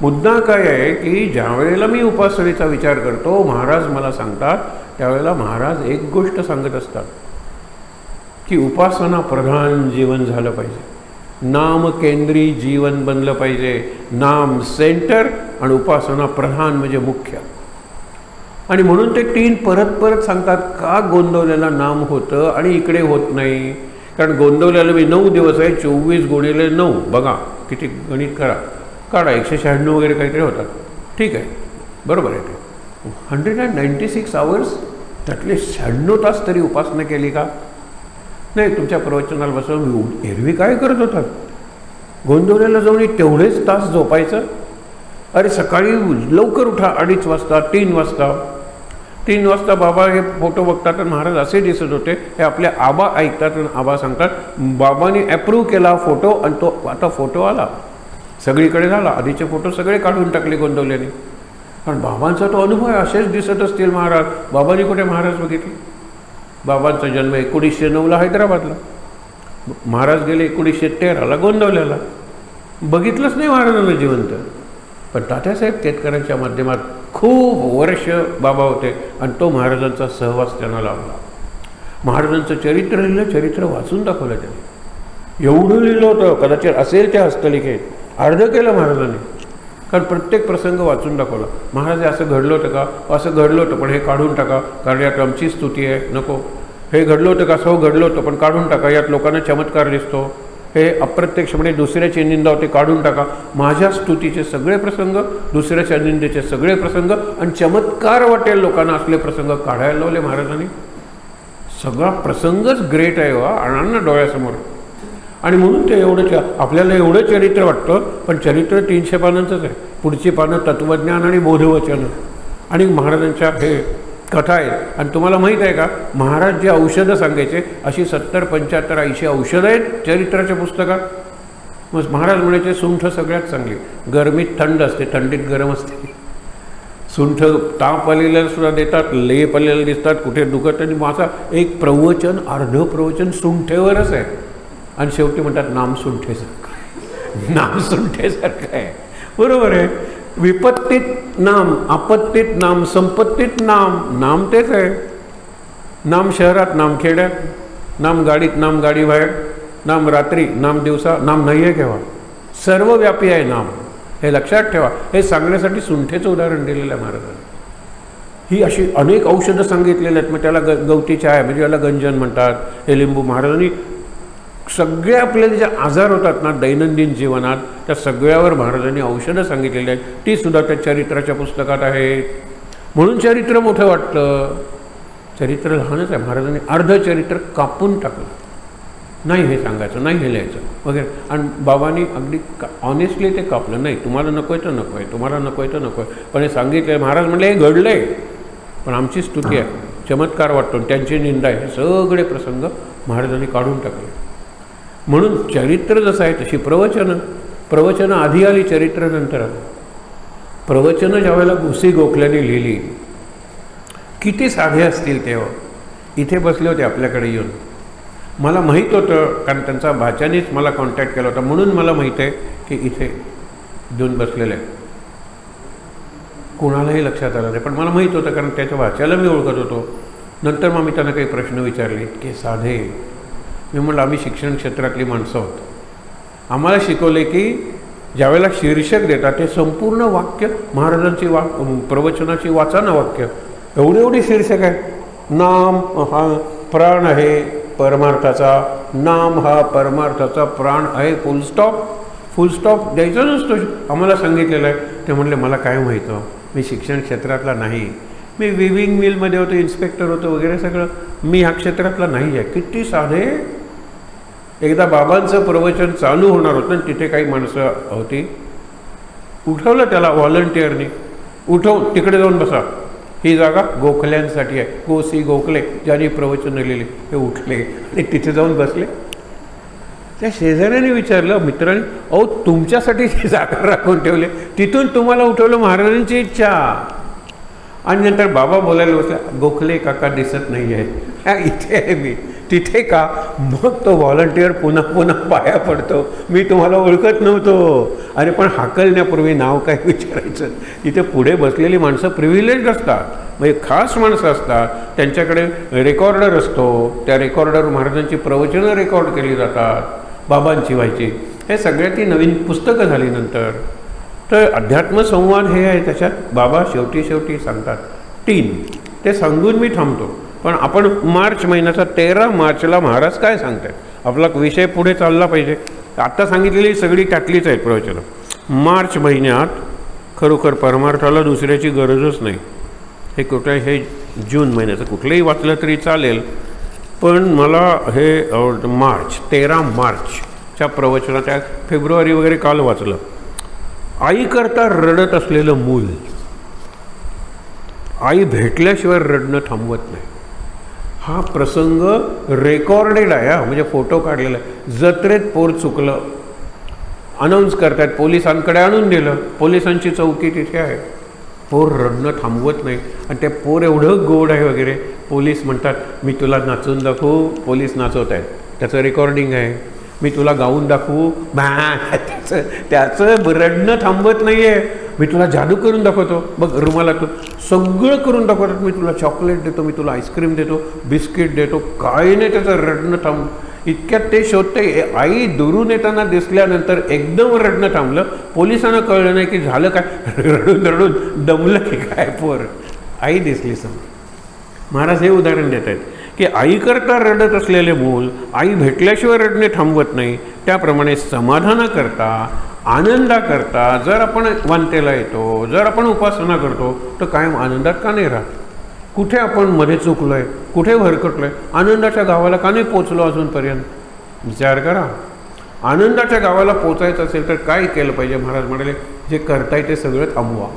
मुद्दा काय आहे की ज्या वेळेला मी उपासनेचा विचार करतो, महाराज मला सांगतात, त्यावेळेला महाराज एक गोष्ट सांगत असतात की उपासना प्रधान जीवन झालं पाहिजे, नाम केंद्री जीवन बनलं पाहिजे. नाम सेंटर आणि उपासना प्रधान म्हणजे मुख्य. आणि म्हणून ते 3 परत परत सांगतात. का गोंदवल्याला नाम होतं आणि इकडे होत नाही. कारण गोंदवल्याला मी 9 दिवस आहे, 24 गुणिले 9 बघा किती गणित करा, काढा, 196 वगैरे काहीतरी होतात. ठीक आहे, बरोबर आहे. ते 196 आवर्स, त्यातले 96 तास तरी उपासना केली का नाही. तुमच्या प्रवचनाला बसवून एरवी काय करत होतात. गोंदवल्याला जाऊन तेवढेच तास झोपायचं. अरे सकाळी लवकर उठा, 2:30 वाजता, 3 वाजता. 3 वाजता बाबा हे फोटो बघतात आणि महाराज असे दिसत होते. हे आपले आबा ऐकतात आणि आबा सांगतात, बाबांनी ॲप्रूव्ह केला फोटो आणि तो आता फोटो आला, सगळीकडे झाला. आधीचे फोटो सगळे काढून टाकले गोंदवल्याने. कारण बाबांचा तो अनुभव आहे, असेच दिसत असतील महाराज. बाबांनी कुठे महाराज बघितले. बाबांचा जन्म 1909ला हैदराबादला, महाराज गेले 1913ला गोंदवल्याला. बघितलंच नाही महाराजांना जिवंत. पण तात्यासाहेब केतकरांच्या माध्यमात खूप वर्ष बाबा होते आणि तो महाराजांचा सहवास त्यांना लावला. महाराजांचं चरित्र लिहिलं, चरित्र वाचून दाखवलं त्याने. एवढं लिहिलं होतं, कदाचित असेल त्या हस्तलिखित, अर्ध केलं महाराजांनी. कारण प्रत्येक प्रसंग वाचून दाखवला. महाराज असं घडलं होतं का, असं घडलं होतं पण हे काढून टाका, कारण यात आमची स्तुती आहे, नको. हे घडलं होतं का, असं घडलं होतं पण काढून टाका, यात लोकांना चमत्कार दिसतो. हे अप्रत्यक्षपणे दुसऱ्याची निंदा होते, काढून टाका. माझ्या स्तुतीचे सगळे प्रसंग, दुसऱ्याच्या निंदेचे सगळे प्रसंग आणि चमत्कार वाटेल लोकांना असले प्रसंग काढायला लावले महाराजांनी. सगळा प्रसंगच ग्रेट आहे वा, आणा डोळ्यासमोर. आणि म्हणून ते एवढं आपल्याला एवढं चरित्र वाटतं, पण चरित्र 300 पानांचंच आहे. पुढची पानं तत्त्वज्ञान आणि बोधवचन आणि महाराजांच्या हे कथा आहेत. आणि तुम्हाला माहीत आहे का, महाराज जे औषधं सांगायचे अशी 70, 75, 80 औषधं आहेत चरित्राच्या पुस्तकात. मग महाराज म्हणायचे सुंठ सगळ्यात चांगली, गरमीत थंड असते, थंडीत गरम असते. सुंठ ताप आलेल्याला सुद्धा देतात, लेप आलेल्या दिसतात, कुठे दुखत. आणि माझा एक प्रवचन, अर्ध प्रवचन सुंठेवरच आहे. आणि शेवटी म्हणतात नाम सुंठेसारखं आहे, नाम सुंठेसारखं आहे. बरोबर आहे. विपत्तीत नाम, आपत्तीत नाम, संपत्तीत नाम, नाम तेच आहे. नाम शहरात, नाम खेड्यात, नाम गाडीत, नाम गाडी बाहेर, नाम रात्री, नाम दिवसा, नाम नाही आहे केव्हा, सर्वव्यापी आहे नाम. हे लक्षात ठेवा. हे सांगण्यासाठी सुंठेचं उदाहरण दिलेलं आहे महाराजांनी. ही अशी अनेक औषधं सांगितलेली आहेत. मग त्याला गवती चहा म्हणजे याला गंजन म्हणतात, हे लिंबू. महाराजांनी सगळे आपल्याला जे आजार होतात ना दैनंदिन जीवनात, त्या सगळ्यावर महाराजांनी औषधं सांगितलेली आहेत. ती सुद्धा त्या चरित्राच्या पुस्तकात आहेत. म्हणून चरित्र मोठं वाटतं. चरित्र लहानच आहे. महाराजांनी अर्ध चरित्र कापून टाकलं, नाही हे सांगायचं, नाही हे लिहायचं वगैरे. आणि बाबांनी अगदी ऑनेस्टली ते कापलं. नाही, तुम्हाला नको आहे तर नको आहे, तुम्हाला नको आहे तर नको आहे, पण हे सांगितलं. महाराज म्हणले हे घडलं आहे, पण आमची स्तुती आहे, चमत्कार वाटतो, त्यांची निंदा आहे. हे सगळे प्रसंग महाराजांनी काढून टाकले. म्हणून चरित्र जसं आहे तशी प्रवचनं. प्रवचनं आधी आली, चरित्र नंतर आलं. प्रवचनं ज्यावेळेला गुसी गोखल्याने लिहिली, किती साधे असतील तेव्हा. इथे बसले होते आपल्याकडे येऊन. मला माहीत होतं, कारण त्यांचा भाच्यानेच मला कॉन्टॅक्ट केला होता, म्हणून मला माहीत आहे की इथे येऊन बसलेले आहे. कुणालाही लक्षात आलं नाही, पण मला माहीत होतं, कारण त्याच्या भाच्याला मी ओळखत होतो. नंतर मग मी त्यांना काही प्रश्न विचारले, इतके साधे. मी म्हटलं आम्ही शिक्षण क्षेत्रातली माणसं आहोत. आम्हाला शिकवले की ज्यावेळेला शीर्षक देतात ते संपूर्ण वाक्य महाराजांची प्रवचनाची वाचा ना वाक्य, एवढी शीर्षक आहे. नाम हा प्राण आहे परमार्थाचा, नाम हा परमार्थाचा प्राण आहे, फुल स्टॉप द्यायचा नसतो. आम्हाला सांगितलेलं आहे. ते म्हणले मला काय माहितं, मी शिक्षण क्षेत्रातला नाही, मी विविंग मिलमध्ये होतो, इन्स्पेक्टर होतो वगैरे सगळं, मी ह्या क्षेत्रातला नाही आहे. किती साधे. एकदा बाबांचं प्रवचन चालू होणार होतं आणि तिथे काही माणसं होती. उठवलं त्याला व्हॉलंटिअरनी, उठवून तिकडे जाऊन बसा, ही जागा गोखल्यांसाठी आहे. गोसी गोखले ज्यांनी प्रवचन लिहिले हे उठले आणि तिथे जाऊन बसले. त्या शेजाऱ्याने विचारलं, मित्रांनी, अहो तुमच्यासाठी जी जागा राखून ठेवले, तिथून तुम्हाला उठवलं, महाराजांची इच्छा. आणि नंतर बाबा बोलायला बसला, गोखले काका दिसत नाही आहे, इथे आहे मी, तिथे का. मग तो व्हॉलंटिअर पुन्हा पाया पडतो, मी तुम्हाला ओळखत नव्हतो. अरे पण हाकलण्यापूर्वी नाव काय विचारायचं. इथे पुढे बसलेली माणसं प्रिव्हिलेज असतात, म्हणजे खास माणसं असतात, त्यांच्याकडे रेकॉर्डर असतो, त्या रेकॉर्डर महाराजांची प्रवचनं रेकॉर्ड केली जातात, बाबांची व्हायची. हे सगळ्यात नवीन पुस्तकं झाली नंतर. तर अध्यात्मसंवाद हे आहे, त्याच्यात बाबा शेवटी सांगतात 3. ते सांगून मी थांबतो. पण आपण मार्च महिन्याचा 13 मार्चला महाराज काय सांगतात, आपला विषय पुढे चालला पाहिजे. आत्ता सांगितलेली सगळी टाकलीच आहेत प्रवचनं. मार्च महिन्यात खरोखर परमार्थाला दुसऱ्याची गरजच नाही. हे कुठे, हे जून महिन्याचं कुठलंही वाचलं तरी चालेल, पण मला हे 13 मार्चच्या प्रवचनाच्या, फेब्रुवारी वगैरे काल वाचलं. आईकरता रडत असलेलं मूल आई भेटल्याशिवाय रडणं थांबवत नाही. हा प्रसंग रेकॉर्डेड आहे, म्हणजे फोटो काढलेला आहे. जत्रेत पोर चुकलं, अनाऊन्स करतात, पोलिसांकडे आणून दिलं, पोलिसांची चौकी तिथे आहे. पोर रडणं थांबवत नाही आणि ते पोर एवढं गोड आहे वगैरे. पोलीस म्हणतात मी तुला नाचून दाखवू, पोलीस नाचवत आहेत, त्याचं रेकॉर्डिंग आहे. मी तुला गाऊन दाखवू, त्याचं रडणं थांबवत नाही आहे. मी तुला जादू करून दाखवतो, बघ रुमालातून सगळं करून दाखवतात. मी तुला चॉकलेट देतो, मी तुला आईस्क्रीम देतो, बिस्किट देतो, काय नाही, त्याचं रडणं थांब. इतक्यात ते शोधते. आई दुरून येताना दिसल्यानंतर एकदम रडणं थांबलं. पोलिसांना कळलं नाही की झालं काय, रडून दमलं की काय पोर. आई दिसली समोर. महाराज हे उदाहरण देत आहेत की आईकरता रडत असलेले मूल आई भेटल्याशिवाय रडणे थांबवत नाही. त्याप्रमाणे समाधानाकरता, आनंदाकरता जर आपण वांतेला येतो, जर आपण उपासना करतो, तर कायम आनंदात का नाही राहत. कुठे आपण मध्ये चुकलो आहे, कुठे भरकटलो आहे, आनंदाच्या गावाला का नाही पोचलो अजूनपर्यंत. विचार करा. आनंदाच्या गावाला पोचायचं असेल तर काय केलं पाहिजे. महाराज म्हणाले जे करताय ते सगळं थांबवा.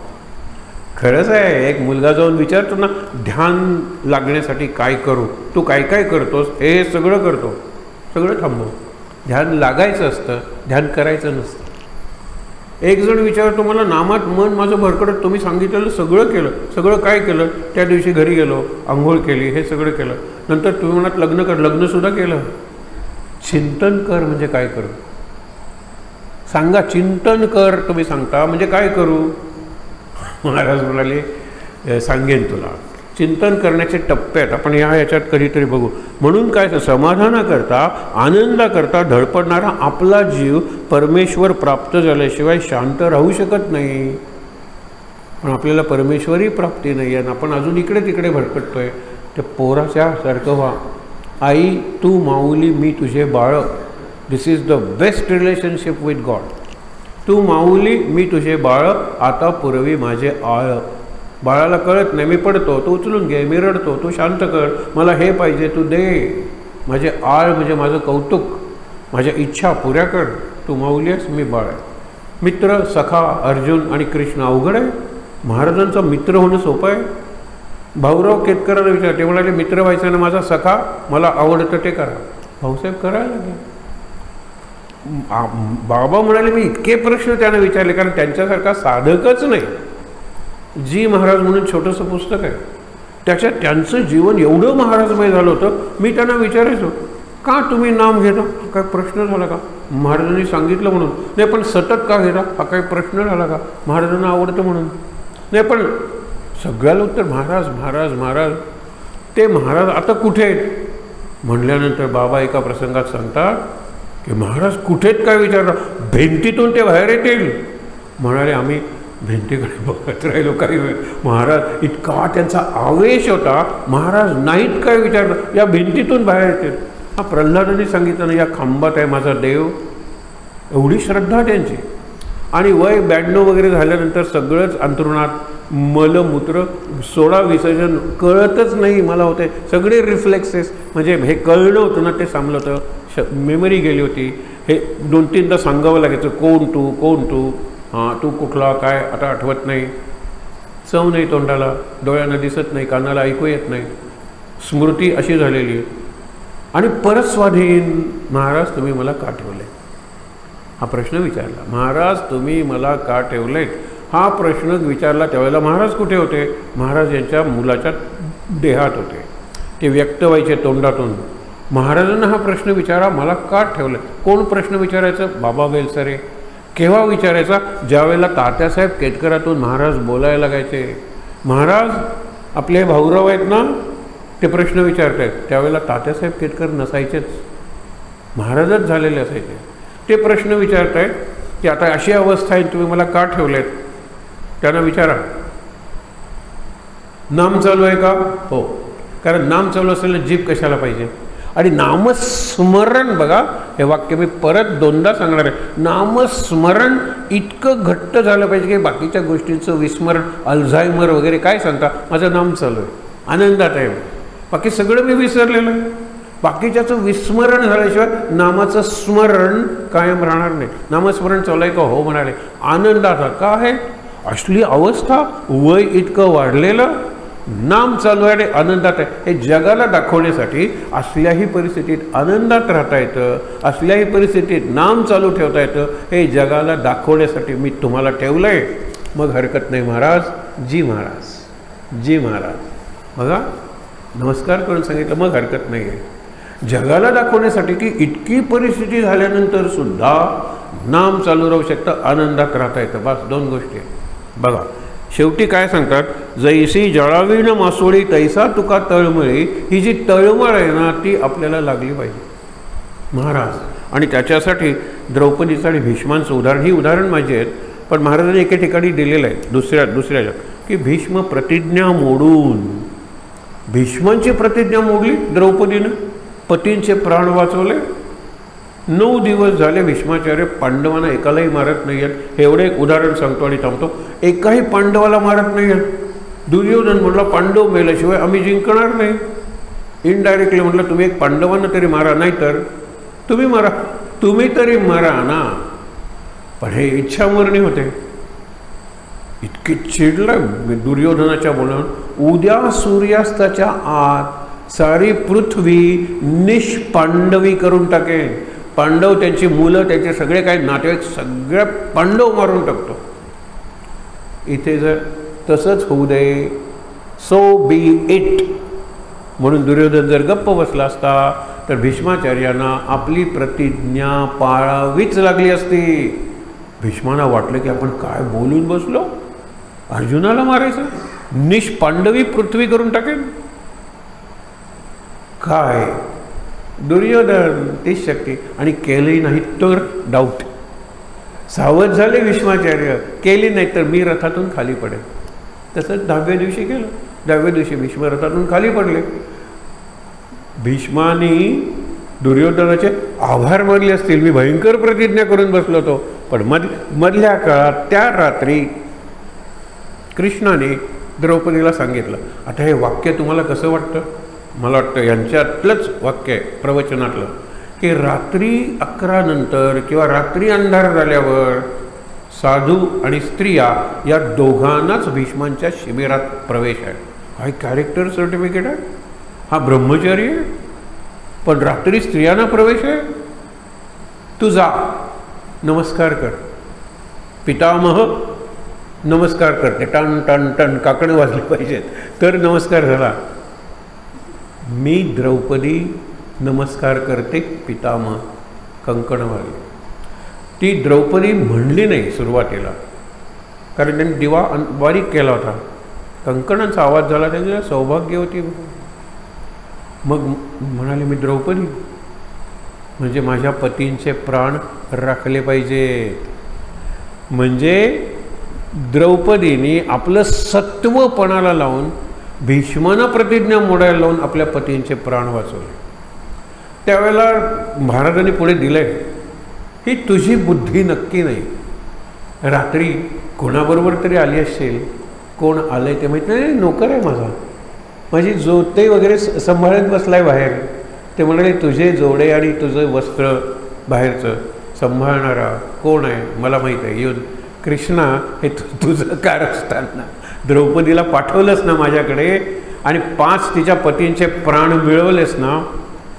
खरंच आहे. एक मुलगा जाऊन विचारतो ना, ध्यान लागण्यासाठी काय करू, तू काय काय करतोस, हे सगळं करतो, सगळं थांबव. ध्यान लागायचं असतं, ध्यान करायचं नसतं. एक जण विचारतो मला, नामात मन माझं भरकडत, तुम्ही सांगितलेलं सगळं केलं, सगळं काय केलं. त्या दिवशी घरी गेलो, आंघोळ केली, हे सगळं केलं. नंतर तुम्ही म्हणत लग्न कर, लग्नसुद्धा केलं. चिंतन कर म्हणजे काय करू सांगा. चिंतन कर तुम्ही सांगता म्हणजे काय करू. महाराज म्हणाले सांगेन तुला. चिंतन करण्याचे टप्पे आहेत, आपण याच्यात कधीतरी बघू. म्हणून काय, समाधानाकरता, आनंदाकरता धडपडणारा आपला जीव परमेश्वर प्राप्त झाल्याशिवाय शांत राहू शकत नाही. पण आपल्याला परमेश्वरी प्राप्ती नाही आहे, आपण अजून इकडे तिकडे भरकटतोय. त्या पोराच्या सारखं व्हा. आई तू माऊली, मी तुझे बाळ. This is the best relationship with God. तू माऊली, मी तुझे बाळ, आता पूर्वी माझे आळ. बाळाला कळत नाही, मी पडतो, तू उचलून घे, मी रडतो, तू शांत कर, मला हे पाहिजे, तू दे. माझे आळ म्हणजे माझं कौतुक, माझ्या इच्छा पुऱ्या कर. तू माऊली आहेस, मी बाळ आहे. मित्र, सखा, अर्जुन आणि कृष्ण अवघड आहे. महाराजांचा मित्र होणं सोपं आहे. भाऊराव केतकरांना विचार, ते म्हणाले मित्र व्हायचं ना माझा सखा, मला आवडतं ते करा. भाऊसाहेब करायला लागले. बाबा म्हणाले मी इतके प्रश्न त्यांना विचारले, कारण त्यांच्यासारखा साधकच नाही. जी महाराज म्हणून छोटंसं पुस्तक आहे, त्याच्यात त्यांचं जीवन एवढं महाराजमय झालं होतं. मी त्यांना विचारायचो, का तुम्ही नाम घेता? काय प्रश्न झाला का? महाराजांनी सांगितलं म्हणून. नाही पण सतत का घेता? हा काही प्रश्न झाला का? महाराजांना आवडतं म्हणून. नाही पण सगळ्याला उत्तर महाराज महाराज महाराज. ते महाराज आता कुठे आहेत म्हणल्यानंतर बाबा एका प्रसंगात सांगतात की महाराज कुठेत काय विचारलं, भिंतीतून ते बाहेर येतील. म्हणाले आम्ही भिंतीकडे बघत राहिलो काही वेळ. महाराज इतका त्यांचा आवेश होता, महाराज नाहीत काय विचारलं, या भिंतीतून बाहेर येतील. हा प्रल्हादांनी सांगितलं ना, या खांबात आहे माझा देव. एवढी श्रद्धा त्यांची. आणि वय 92 वगैरे झाल्यानंतर सगळंच अंथरुणात मलमूत्र, सोडा विसर्जन कळतच नाही मला होते. सगळे रिफ्लेक्सेस, म्हणजे हे कळलं होतं ना ते सांगलं होतं, मेमरी गेली होती. हे 2-3दा सांगावं लागायचं, कोण तू कोण तू, हां तू कुठला काय, आता आठवत नाही. चव नाही तोंडाला, डोळ्यांना दिसत नाही, कानाला ऐकू येत नाही, स्मृती अशी झालेली आहे. आणि परत स्वाधीन. महाराज तुम्ही मला का ठेवले? हा प्रश्न विचारला. महाराज तुम्ही मला का ठेवलेत? हा प्रश्न विचारला त्यावेळेला महाराज कुठे होते? महाराज यांच्या मुलाच्या देहात होते. ते व्यक्त व्हायचे तोंडातून. महाराजांना हा प्रश्न विचारा, मला का ठेवलं? कोण प्रश्न विचारायचं? बाबा बेलसरे. केव्हा विचारायचा? ज्यावेळेला तात्यासाहेब केतकरातून महाराज बोलायला लागायचे. महाराज आपले भाऊराव आहेत ना, ते प्रश्न विचारत आहेत. त्यावेळेला तात्यासाहेब केतकर नसायचेच, महाराजच झालेले असायचे. ते प्रश्न विचारत आहेत की आता अशी अवस्था आहे, तुम्ही मला का ठेवलेत? त्यांना विचारा, नाम चालू आहे का? हो. कारण नाम चालू असलेलं जीभ कशाला पाहिजे? आणि नामस्मरण, बघा हे वाक्य मी परत 2दा सांगणार आहे. नामस्मरण इतकं घट्ट झालं पाहिजे की बाकीच्या गोष्टींचं विस्मरण, अल्झायमर वगैरे काय सांगता, माझं नाम चालू आहे, आनंदात आहे, बाकी सगळं मी विसरलेलं आहे. बाकीच्याचं विस्मरण झाल्याशिवाय नामाचं स्मरण कायम राहणार नाही. नामस्मरण चालू आहे का? हो म्हणाले. आनंदात का आहे? असली अवस्था, वय इतकं वाढलेलं, नाम चालू आहे आणि आनंदात आहे. हे जगाला दाखवण्यासाठी असल्याही परिस्थितीत आनंदात राहता येतं, असल्याही परिस्थितीत नाम चालू ठेवता येतं, हे जगाला दाखवण्यासाठी मी तुम्हाला ठेवलं आहे. मग हरकत नाही महाराज. जी महाराज, जी महाराज. बघा नमस्कार करून सांगितलं, मग हरकत नाही आहे. जगाला दाखवण्यासाठी की इतकी परिस्थिती झाल्यानंतर सुद्धा नाम चालू राहू शकतं, आनंदात राहता येतं. बस 2 गोष्टी बघा. शेवटी काय सांगतात, जैसी जळावी न मासोळी तैसा तुका तळमळी. ही जी तळमळ आहे ना, ती आपल्याला लागली पाहिजे महाराज. आणि त्याच्यासाठी द्रौपदीचं आणि भीष्मांचं उदाहरण, ही उदाहरण माझी आहेत, पण महाराजांनी एके ठिकाणी दिलेलं आहे दुसऱ्या की भीष्म प्रतिज्ञा मोडून, भीष्मांची प्रतिज्ञा मोडली द्रौपदीनं, पतींचे प्राण वाचवले. 9 दिवस झाले भीष्माचार्य पांडवांना एकालाही मारत नाही आहेत. हे एवढे एक उदाहरण सांगतो आणि थांबतो. एकाही पांडवाला मारत नाही आहेत. दुर्योधन म्हटलं पांडव मेल्याशिवाय आम्ही जिंकणार नाही. इनडायरेक्टली म्हटलं तुम्ही एक पांडवांना तरी मारा, नाही तर तुम्ही मारा, तुम्ही तरी मारा ना. पण हे इच्छामरणी होते. इतकी चिडलं दुर्योधनाच्या बोलून, उद्या सूर्यास्ताच्या आत सारी पृथ्वी निष्पांडवी करून टाकेन. पांडव, त्यांची मुलं, त्यांचे सगळे काही नातेवाईक, सगळे पांडव मारून टाकतो. इथे जर तसंच होऊ दे, सो बी इट म्हणून दुर्योधन जर गप्प बसला असता तर भीष्माचार्यांना आपली प्रतिज्ञा पाळावीच लागली असती. भीष्मांना वाटलं की आपण काय बोलून बसलो, अर्जुनाला मारायचं, निष्पांडवी पृथ्वी करून टाकेन. काय दुर्योधन, तीच शक्ती. आणि केली नाही तर डाऊट. सावध झाले भीष्माचार्य, केली नाही तर मी रथातून खाली पडेल. तसंच 10व्या दिवशी केलं. 10व्या दिवशी भीष्म रथातून खाली पडले. भीष्मानी दुर्योधनाचे आभार मानले असतील, मी भयंकर प्रतिज्ञा करून बसलो होतो. पण मधल्या काळात त्या रात्री कृष्णाने द्रौपदीला सांगितलं. आता हे वाक्य तुम्हाला कसं वाटतं? मला वाटतं यांच्यातलंच वाक्य आहे प्रवचनातलं, की रात्री 11 नंतर किंवा रात्री अंधार झाल्यावर साधू आणि स्त्रिया या दोघांनाच भीष्मांच्या शिबिरात प्रवेश आहे. काय कॅरेक्टर सर्टिफिकेट आहे? हा ब्रह्मचारी आहे, पण रात्री स्त्रियांना प्रवेश आहे. तू जा, नमस्कार कर. पितामह नमस्कार करते, टन टन टन काकडे वाजले पाहिजेत तर नमस्कार झाला. मी द्रौपदी नमस्कार करते पितामह, कंकण वाजले. ती द्रौपदी म्हणली नाही सुरुवातीला, कारण त्यांनी दिवा बारीक केला होता. कंकणांचा आवाज झाला, त्यांच्या सौभाग्यवती. मग म्हणाले मी द्रौपदी, म्हणजे माझ्या पतींचे प्राण राखले पाहिजेत. म्हणजे द्रौपदीने आपलं सत्वपणाला लावून भीष्माना प्रतिज्ञा मोडायला लावून आपल्या पतींचे प्राण वाचवले. त्यावेळेला महाराजांनी पुढे दिलंय, ही तुझी बुद्धी नक्की नाही. रात्री कोणाबरोबर तरी आली असेल, कोण आलंय ते माहीत नाही, नोकर आहे माझा, माझी जोते वगैरे सांभाळत बसलाय बाहेर. ते म्हणाले तुझे जोडे आणि तुझं वस्त्र बाहेरचं सांभाळणारा कोण आहे मला माहीत आहे. येऊन कृष्णा हे तुझं कारस्थान द्रौपदीला पाठवलंस ना माझ्याकडे, आणि 5 तिच्या पतींचे प्राण मिळवलेस ना.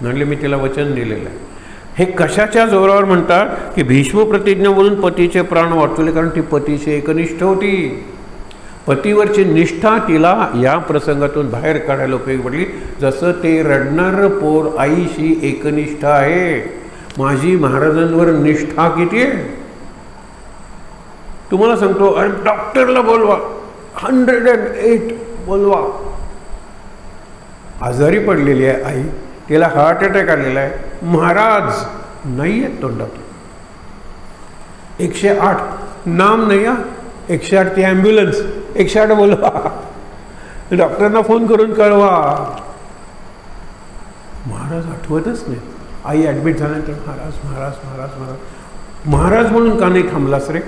म्हणले मी तिला वचन दिलेलं आहे. हे कशाच्या जोरावर म्हणतात की भीष्म प्रतिज्ञा बोलून पतीचे प्राण वाचवले, कारण ती पतीची एकनिष्ठ होती. पतीवरची निष्ठा तिला या प्रसंगातून बाहेर काढायला उपयोगी पडली. जसं ते रडणारं पोर आईशी एकनिष्ठ आहे, माझी महाराजांवर निष्ठा किती आहे तुम्हाला सांगतो. अरे डॉक्टरला बोलवा, 108 बोलवा. आजारी पडलेली आहे आई, तिला हार्ट अटॅक आलेला आहे, महाराज नाही आहेत तोंडात. 108 नाम नाही, 108 ती ॲम्ब्युलन्स, 108 बोलवा, डॉक्टरांना फोन करून कळवा. महाराज आठवतच नाही. आई ॲडमिट झाल्यानंतर महाराज महाराज महाराज महाराज महाराज म्हणून का नाही थांबलास रे,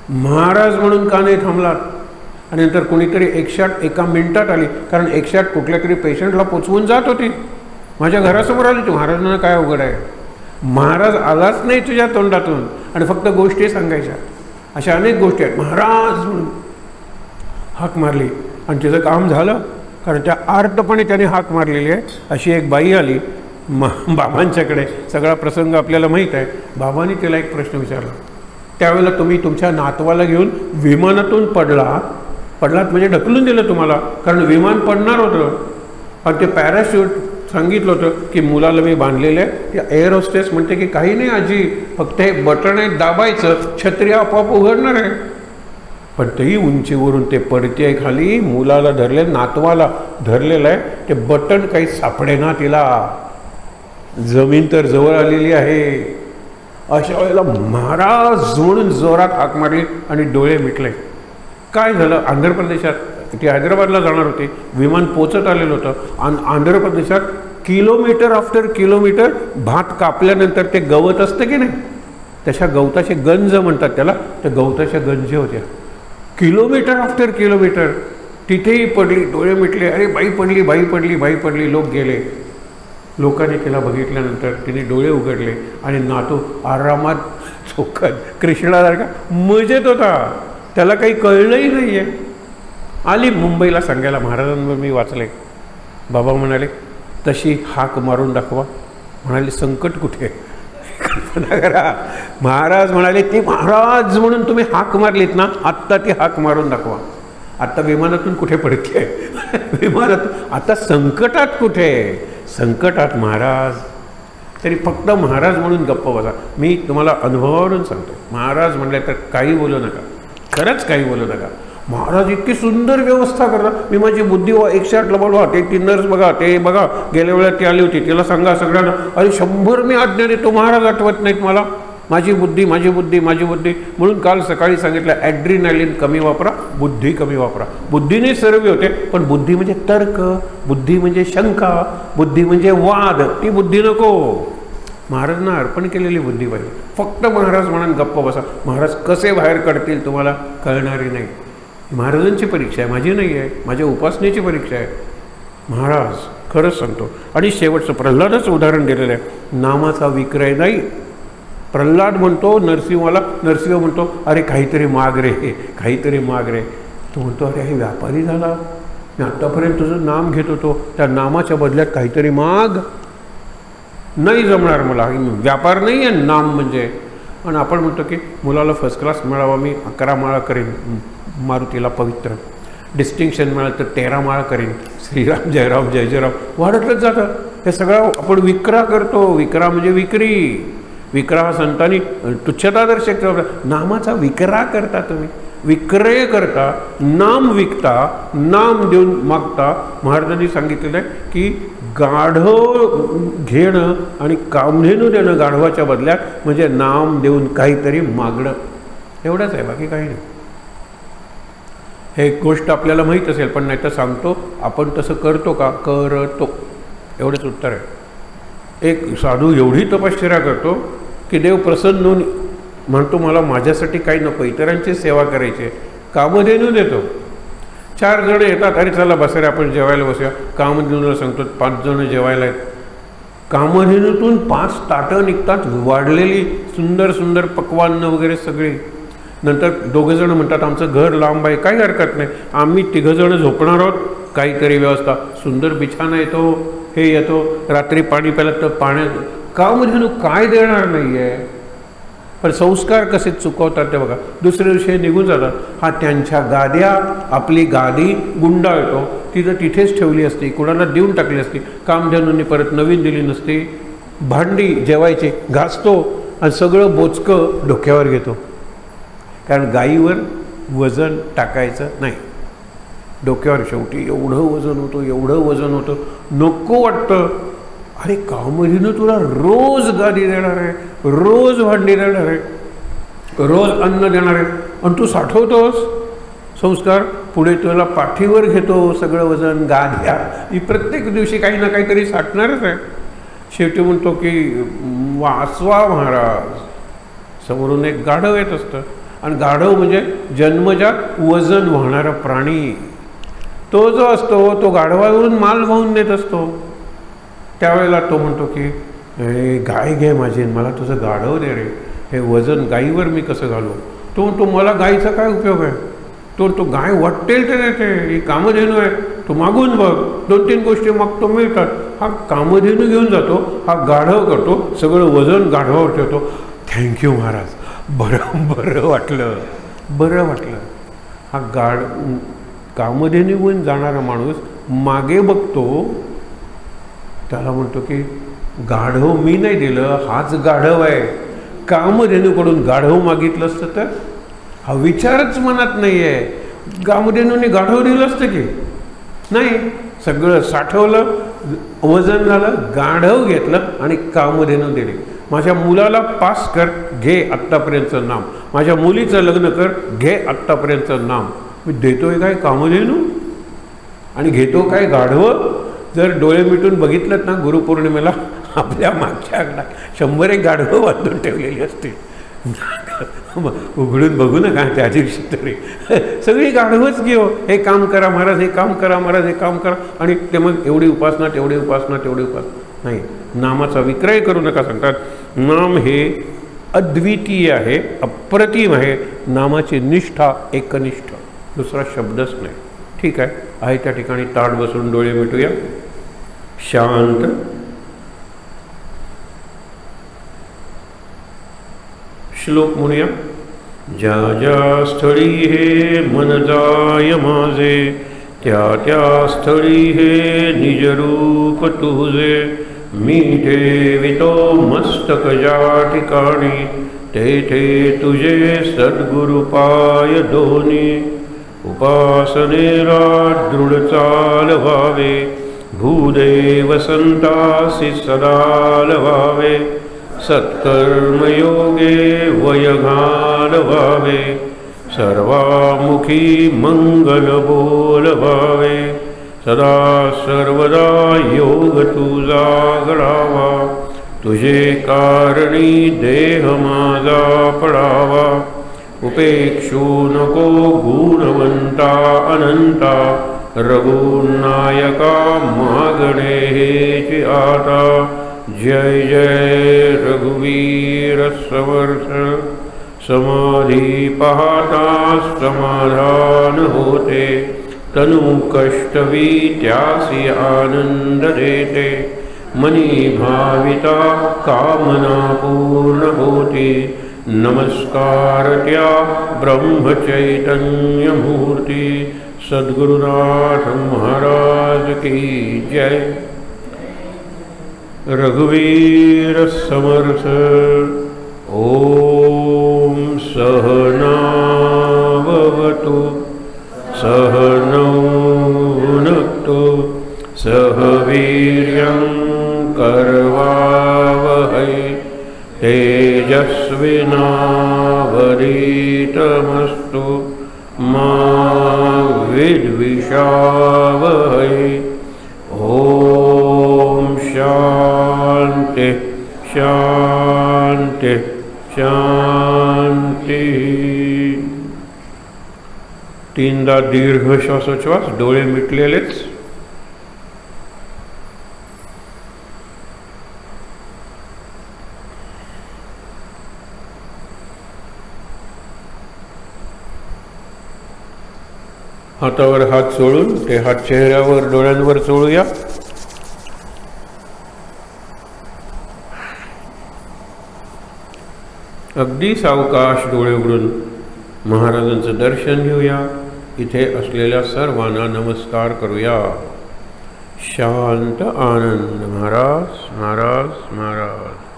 महाराज म्हणून का नाही थांबलात. आणि नंतर कोणीतरी 108 एका मिनिटात आली, कारण 108 कुठल्या तरी पेशंटला पोचवून जात होती. माझ्या घरासमोर आली, तू महाराजांना काय अवघड आहे. महाराज आलाच नाही तुझ्या तोंडातून, आणि फक्त गोष्टी सांगायच्या. अशा अनेक गोष्टी आहेत. महाराज म्हणून हाक मारली आणि तिचं काम झालं, कारण त्या आर्तपणे त्याने हाक मारलेली आहे. अशी एक बाई आली बाबांच्याकडे, सगळा प्रसंग आपल्याला माहीत आहे. बाबांनी तिला एक प्रश्न विचारला, त्यावेळेला तुम्ही तुमच्या नातवाला घेऊन विमानातून पडलात म्हणजे ढकलून दिलं तुम्हाला, कारण विमान पडणार होतं. आणि ते पॅराशूट सांगितलं होतं की मुलाला मी बांधलेलं आहे. ते एअर होस्टेस म्हणते की काही नाही आजी, फक्त हे बटन आहे दाबायचं, छत्री आपोआप उघडणार आहे. पण तेही उंचीवरून ते पडते खाली, मुलाला धरले, नातवाला धरलेलं आहे, ते बटन काही सापडेना तिला, जमीन तर जवळ आलेली आहे. अशा वेळेला महाराज म्हणून जोरात हाक मारली आणि डोळे मिटले. काय झालं, आंध्र प्रदेशात, ती हैदराबादला जाणार होती, विमान पोचत आलेलं होतं. आणि आंध्र प्रदेशात किलोमीटर आफ्टर किलोमीटर भात कापल्यानंतर ते गवत असतं की नाही, तशा गवताचे गंज म्हणतात त्याला, त्या गवताच्या गंज होत्या किलोमीटर आफ्टर किलोमीटर. तिथेही पडली, डोळे मिटले, अरे बाई पडली बाई पडली बाई पडली. लोक गेले, लोकांनी तिला बघितल्यानंतर तिने डोळे उघडले आणि नातू आरामात चोखत कृष्णासारखा मजेत होता, त्याला काही कळलंही नाही आहे. आली मुंबईला सांगायला, महाराजांवर मी वाचले. बाबा म्हणाले तशी हाक मारून दाखवा. म्हणाले संकट कुठे, कल्पना करा. महाराज म्हणाले ती महाराज म्हणून तुम्ही हाक मारलीत ना, आत्ता ती हाक मारून दाखवा. आत्ता विमानातून कुठे पडते विमानातून, आता संकटात कुठे, संकटात महाराज. तरी फक्त महाराज म्हणून गप्प बसा. मी तुम्हाला अनुभवावरून सांगतो, महाराज म्हणले तर काही बोलू नका, खरंच काही बोलू नका. महाराज इतकी सुंदर व्यवस्था करतात. मी माझी बुद्धी 108ला बोलवा, ते ती नर्स बघा, ते बघा, गेल्या वेळेला ती आली होती, तिला सांगा सगळ्यांना. अरे 100 मी आज्ञा देतो, महाराज आठवत नाहीत मला. माझी बुद्धी माझी बुद्धी माझी बुद्धी म्हणून काल सकाळी सांगितलं, ॲड्रिनालिन कमी वापरा, बुद्धी कमी वापरा. बुद्धीने सर्व होते, पण बुद्धी म्हणजे तर्क, बुद्धी म्हणजे शंका, बुद्धी म्हणजे वाद, ती बुद्धी नको. महाराजांना अर्पण केलेली बुद्धी पाहिजे. फक्त महाराज म्हणून गप्प बसा. महाराज कसे बाहेर काढतील तुम्हाला कळणारी नाही. महाराजांची परीक्षा आहे, माझी नाही आहे, माझ्या उपासनेची परीक्षा आहे. महाराज खरंच सांगतो. आणि शेवटचं प्रल्हादाचं उदाहरण दिलेलं आहे. नामाचा विक्रय नाही. प्रल्हाद म्हणतो नरसिंहाला, नरसिंह म्हणतो अरे काहीतरी माग रे, काहीतरी माग रे. तो म्हणतो अरे हे व्यापारी झाला, मी आत्तापर्यंत तुझं नाम घेत होतो, त्या नामाच्या बदल्यात काहीतरी माग. नाही जमणार मला, व्यापार नाही आहे नाम म्हणजे. आणि आपण म्हणतो की मुलाला फर्स्ट क्लास मिळावा, मी 11 माळा करीन मारुतीला पवित्र, डिस्टिंक्शन मिळालं तर 13 माळा करीन, श्रीराम जयराम जय जयराम वाढतच जातं. हे सगळं आपण विक्रा करतो. विक्रा म्हणजे विक्री. विक्रा हा संतांनी तुच्छतादर्शक नामाचा विक्रा करता, तुम्ही विक्रय करता, नाम विकता, नाम देऊन मागता. महाराजांनी सांगितलेलं आहे की गाढव घेणं आणि कामधेनू देणं गाढवाच्या बदल्यात म्हणजे नाम देऊन काहीतरी मागणं, एवढंच आहे, बाकी काही नाही. हे गोष्ट आपल्याला माहीत असेल पण नाही तर सांगतो, आपण तसं करतो का? करतो, एवढंच उत्तर आहे. एक साधू एवढी तपश्चर्या करतो की देव प्रसन्न होऊन म्हणतो मला माझ्यासाठी काही नको, इतरांची सेवा करायची, कामधेनू देतो. 4 जण येतात, अरे चला बसा रे आपण जेवायला बसूया. कामधेनूला सांगतो 5 जण जेवायला आहेत. कामधेनूतून 5 ताटं निघतात, वाढलेली सुंदर सुंदर पक्वान्न वगैरे सगळे. नंतर 2 जण म्हणतात आमचं घर लांब आहे, काही हरकत नाही, आम्ही 3 जण झोपणार आहोत, काहीतरी व्यवस्था. सुंदर बिछाना येतो, हे येतो, रात्री पाणी प्यायला तर पाण्यात. कामधेनू काय देणार नाही आहे, पण संस्कार कसे चुकवतात ते बघा. दुसऱ्या दिवशी निघून जातात. हा त्यांच्या गाद्या, आपली गादी गुंडाळतो, ती जर तिथेच ठेवली असती, कुणाला देऊन टाकली असती, कामधेनूंनी परत नवीन दिली नसती. भांडी जेवायची घासतो आणि सगळं बोचकं डोक्यावर घेतो, कारण गाईवर वजन टाकायचं नाही. डोक्यावर शेवटी एवढं वजन होतं, एवढं वजन होतं, नको वाटतं. अरे कामधेनू तुला रोज गादी देणार आहे, रोज भांडी देणार आहे, रोज अन्न देणार आहे, आणि तू साठवतोस संस्कार. पुढे तुला पाठीवर घेतो सगळं वजन, गाद्या, ही प्रत्येक दिवशी काही ना काहीतरी साठणारच आहे. शेवटी म्हणतो की वासवा महाराज, समोरून एक गाढव येत असतं, आणि गाढव म्हणजे जन्मजात वजन वाहणारा प्राणी. तो जो असतो तो गाढवावरून माल वाहून नेत असतो. त्यावेळेला तो म्हणतो की गाय घे माझी, मला तुझं गाढव दे रे, हे वजन गाईवर मी कसं घालू. तो म्हणतो मला गाईचा काय उपयोग आहे. तो गाय वाटेल ते देते, ही कामधेनू आहे, तू मागून बघ, 2-3 गोष्टी मागतो मिळतात. हा कामधेनू घेऊन जातो, हा गाढव करतो, सगळं वजन गाढवावर ठेवतो. थँक्यू महाराज, बरं वाटलं, बरं वाटलं. हा कामधेनू घेऊन जाणारा माणूस मागे बघतो, त्याला म्हणतो की गाढव मी नाही दिलं, हाच गाढव आहे. कामधेनूकडून गाढव मागितलं असतं तर? हा विचारच मनात नाही आहे. कामधेनूने गाढव दिलं असतं की नाही, सगळं साठवलं, वजन झालं, गाढव घेतलं आणि कामधेनू दिली. माझ्या मुलाला पास कर, घे आत्तापर्यंतचं नाम. माझ्या मुलीचं लग्न कर, घे आत्तापर्यंतचं नाम. मी देतोय काय कामधेनू आणि घेतो काय गाढवं? जर डोळे मिटून बघितलं ना गुरुपौर्णिमेला, आपल्या मागच्या अंगणात 100 गाढवं बांधून ठेवलेली असते. उघडून बघू नका त्या दिवशी तरी, सगळी गाढवच घेऊ. हे काम करा महाराज, हे काम करा महाराज, हे काम करा. आणि ते मग एवढी उपासना, तेवढी उपासना, तेवढी उपासना नाही. नामाचा विक्रय करू नका सांगतात. नाम हे अद्वितीय आहे, अप्रतिम आहे. नामाची निष्ठा एकनिष्ठ, दुसरा शब्दच नाही. ठीक आहे त्या ठिकाणी ताट बसून डोळे मिटूया, शांत. श्लोक म्हणूया. ज्या ज्या स्थळी हे मन जाय माझे, त्या त्या स्थळी हे निज रूप तुझे. मी ठेवितो मस्तक ज्या ठिकाणी, तेथे तुझे सद्गुरु पाय दोन्ही. उपासनेला दृढ चाल व्हावे, भूदेव संतासी सदा व्हावे. सत्कर्मयोगे वय घालवावे, सर्वामुखी मंगल बोलवावे. सदा सर्वदा योग तुझा घडावा, तुझे कारणी देह माझा पडावा. उपेक्षू नको गुणवंता अनंता, रघुनायका मागणे हेची आता. जय जय रघुवीर समर्थ. समाधी पाहता समाधान होते, तनु कष्टवी त्यासी आनंद देते. मनी भाविता कामना पूर्ण होती। नमस्कार त्या ब्रह्मचैतन्य मूर्ति सद्गुरुनाथ महाराज की जय। रघुवीर समर्थ। ओम सहना भवतु सहनौ भुनक्तु सह वीर्यं करवावहै तेजस्विनावधीतमस्तु मा विद्विषावहै। ओम शांति शांति शांति। तीनदा दीर्घ श्वासोच्छ्वास, डोळे मिटलेलेच। हातावर हात चोळून ते हात चेहऱ्यावर डोळ्यांवर चोळूया। अगदी सावकाश डोळे उघडून महाराजांचं दर्शन घेऊया। इथे असलेल्या सर्वांना नमस्कार करूया। शांत आनंद महाराज महाराज महाराज।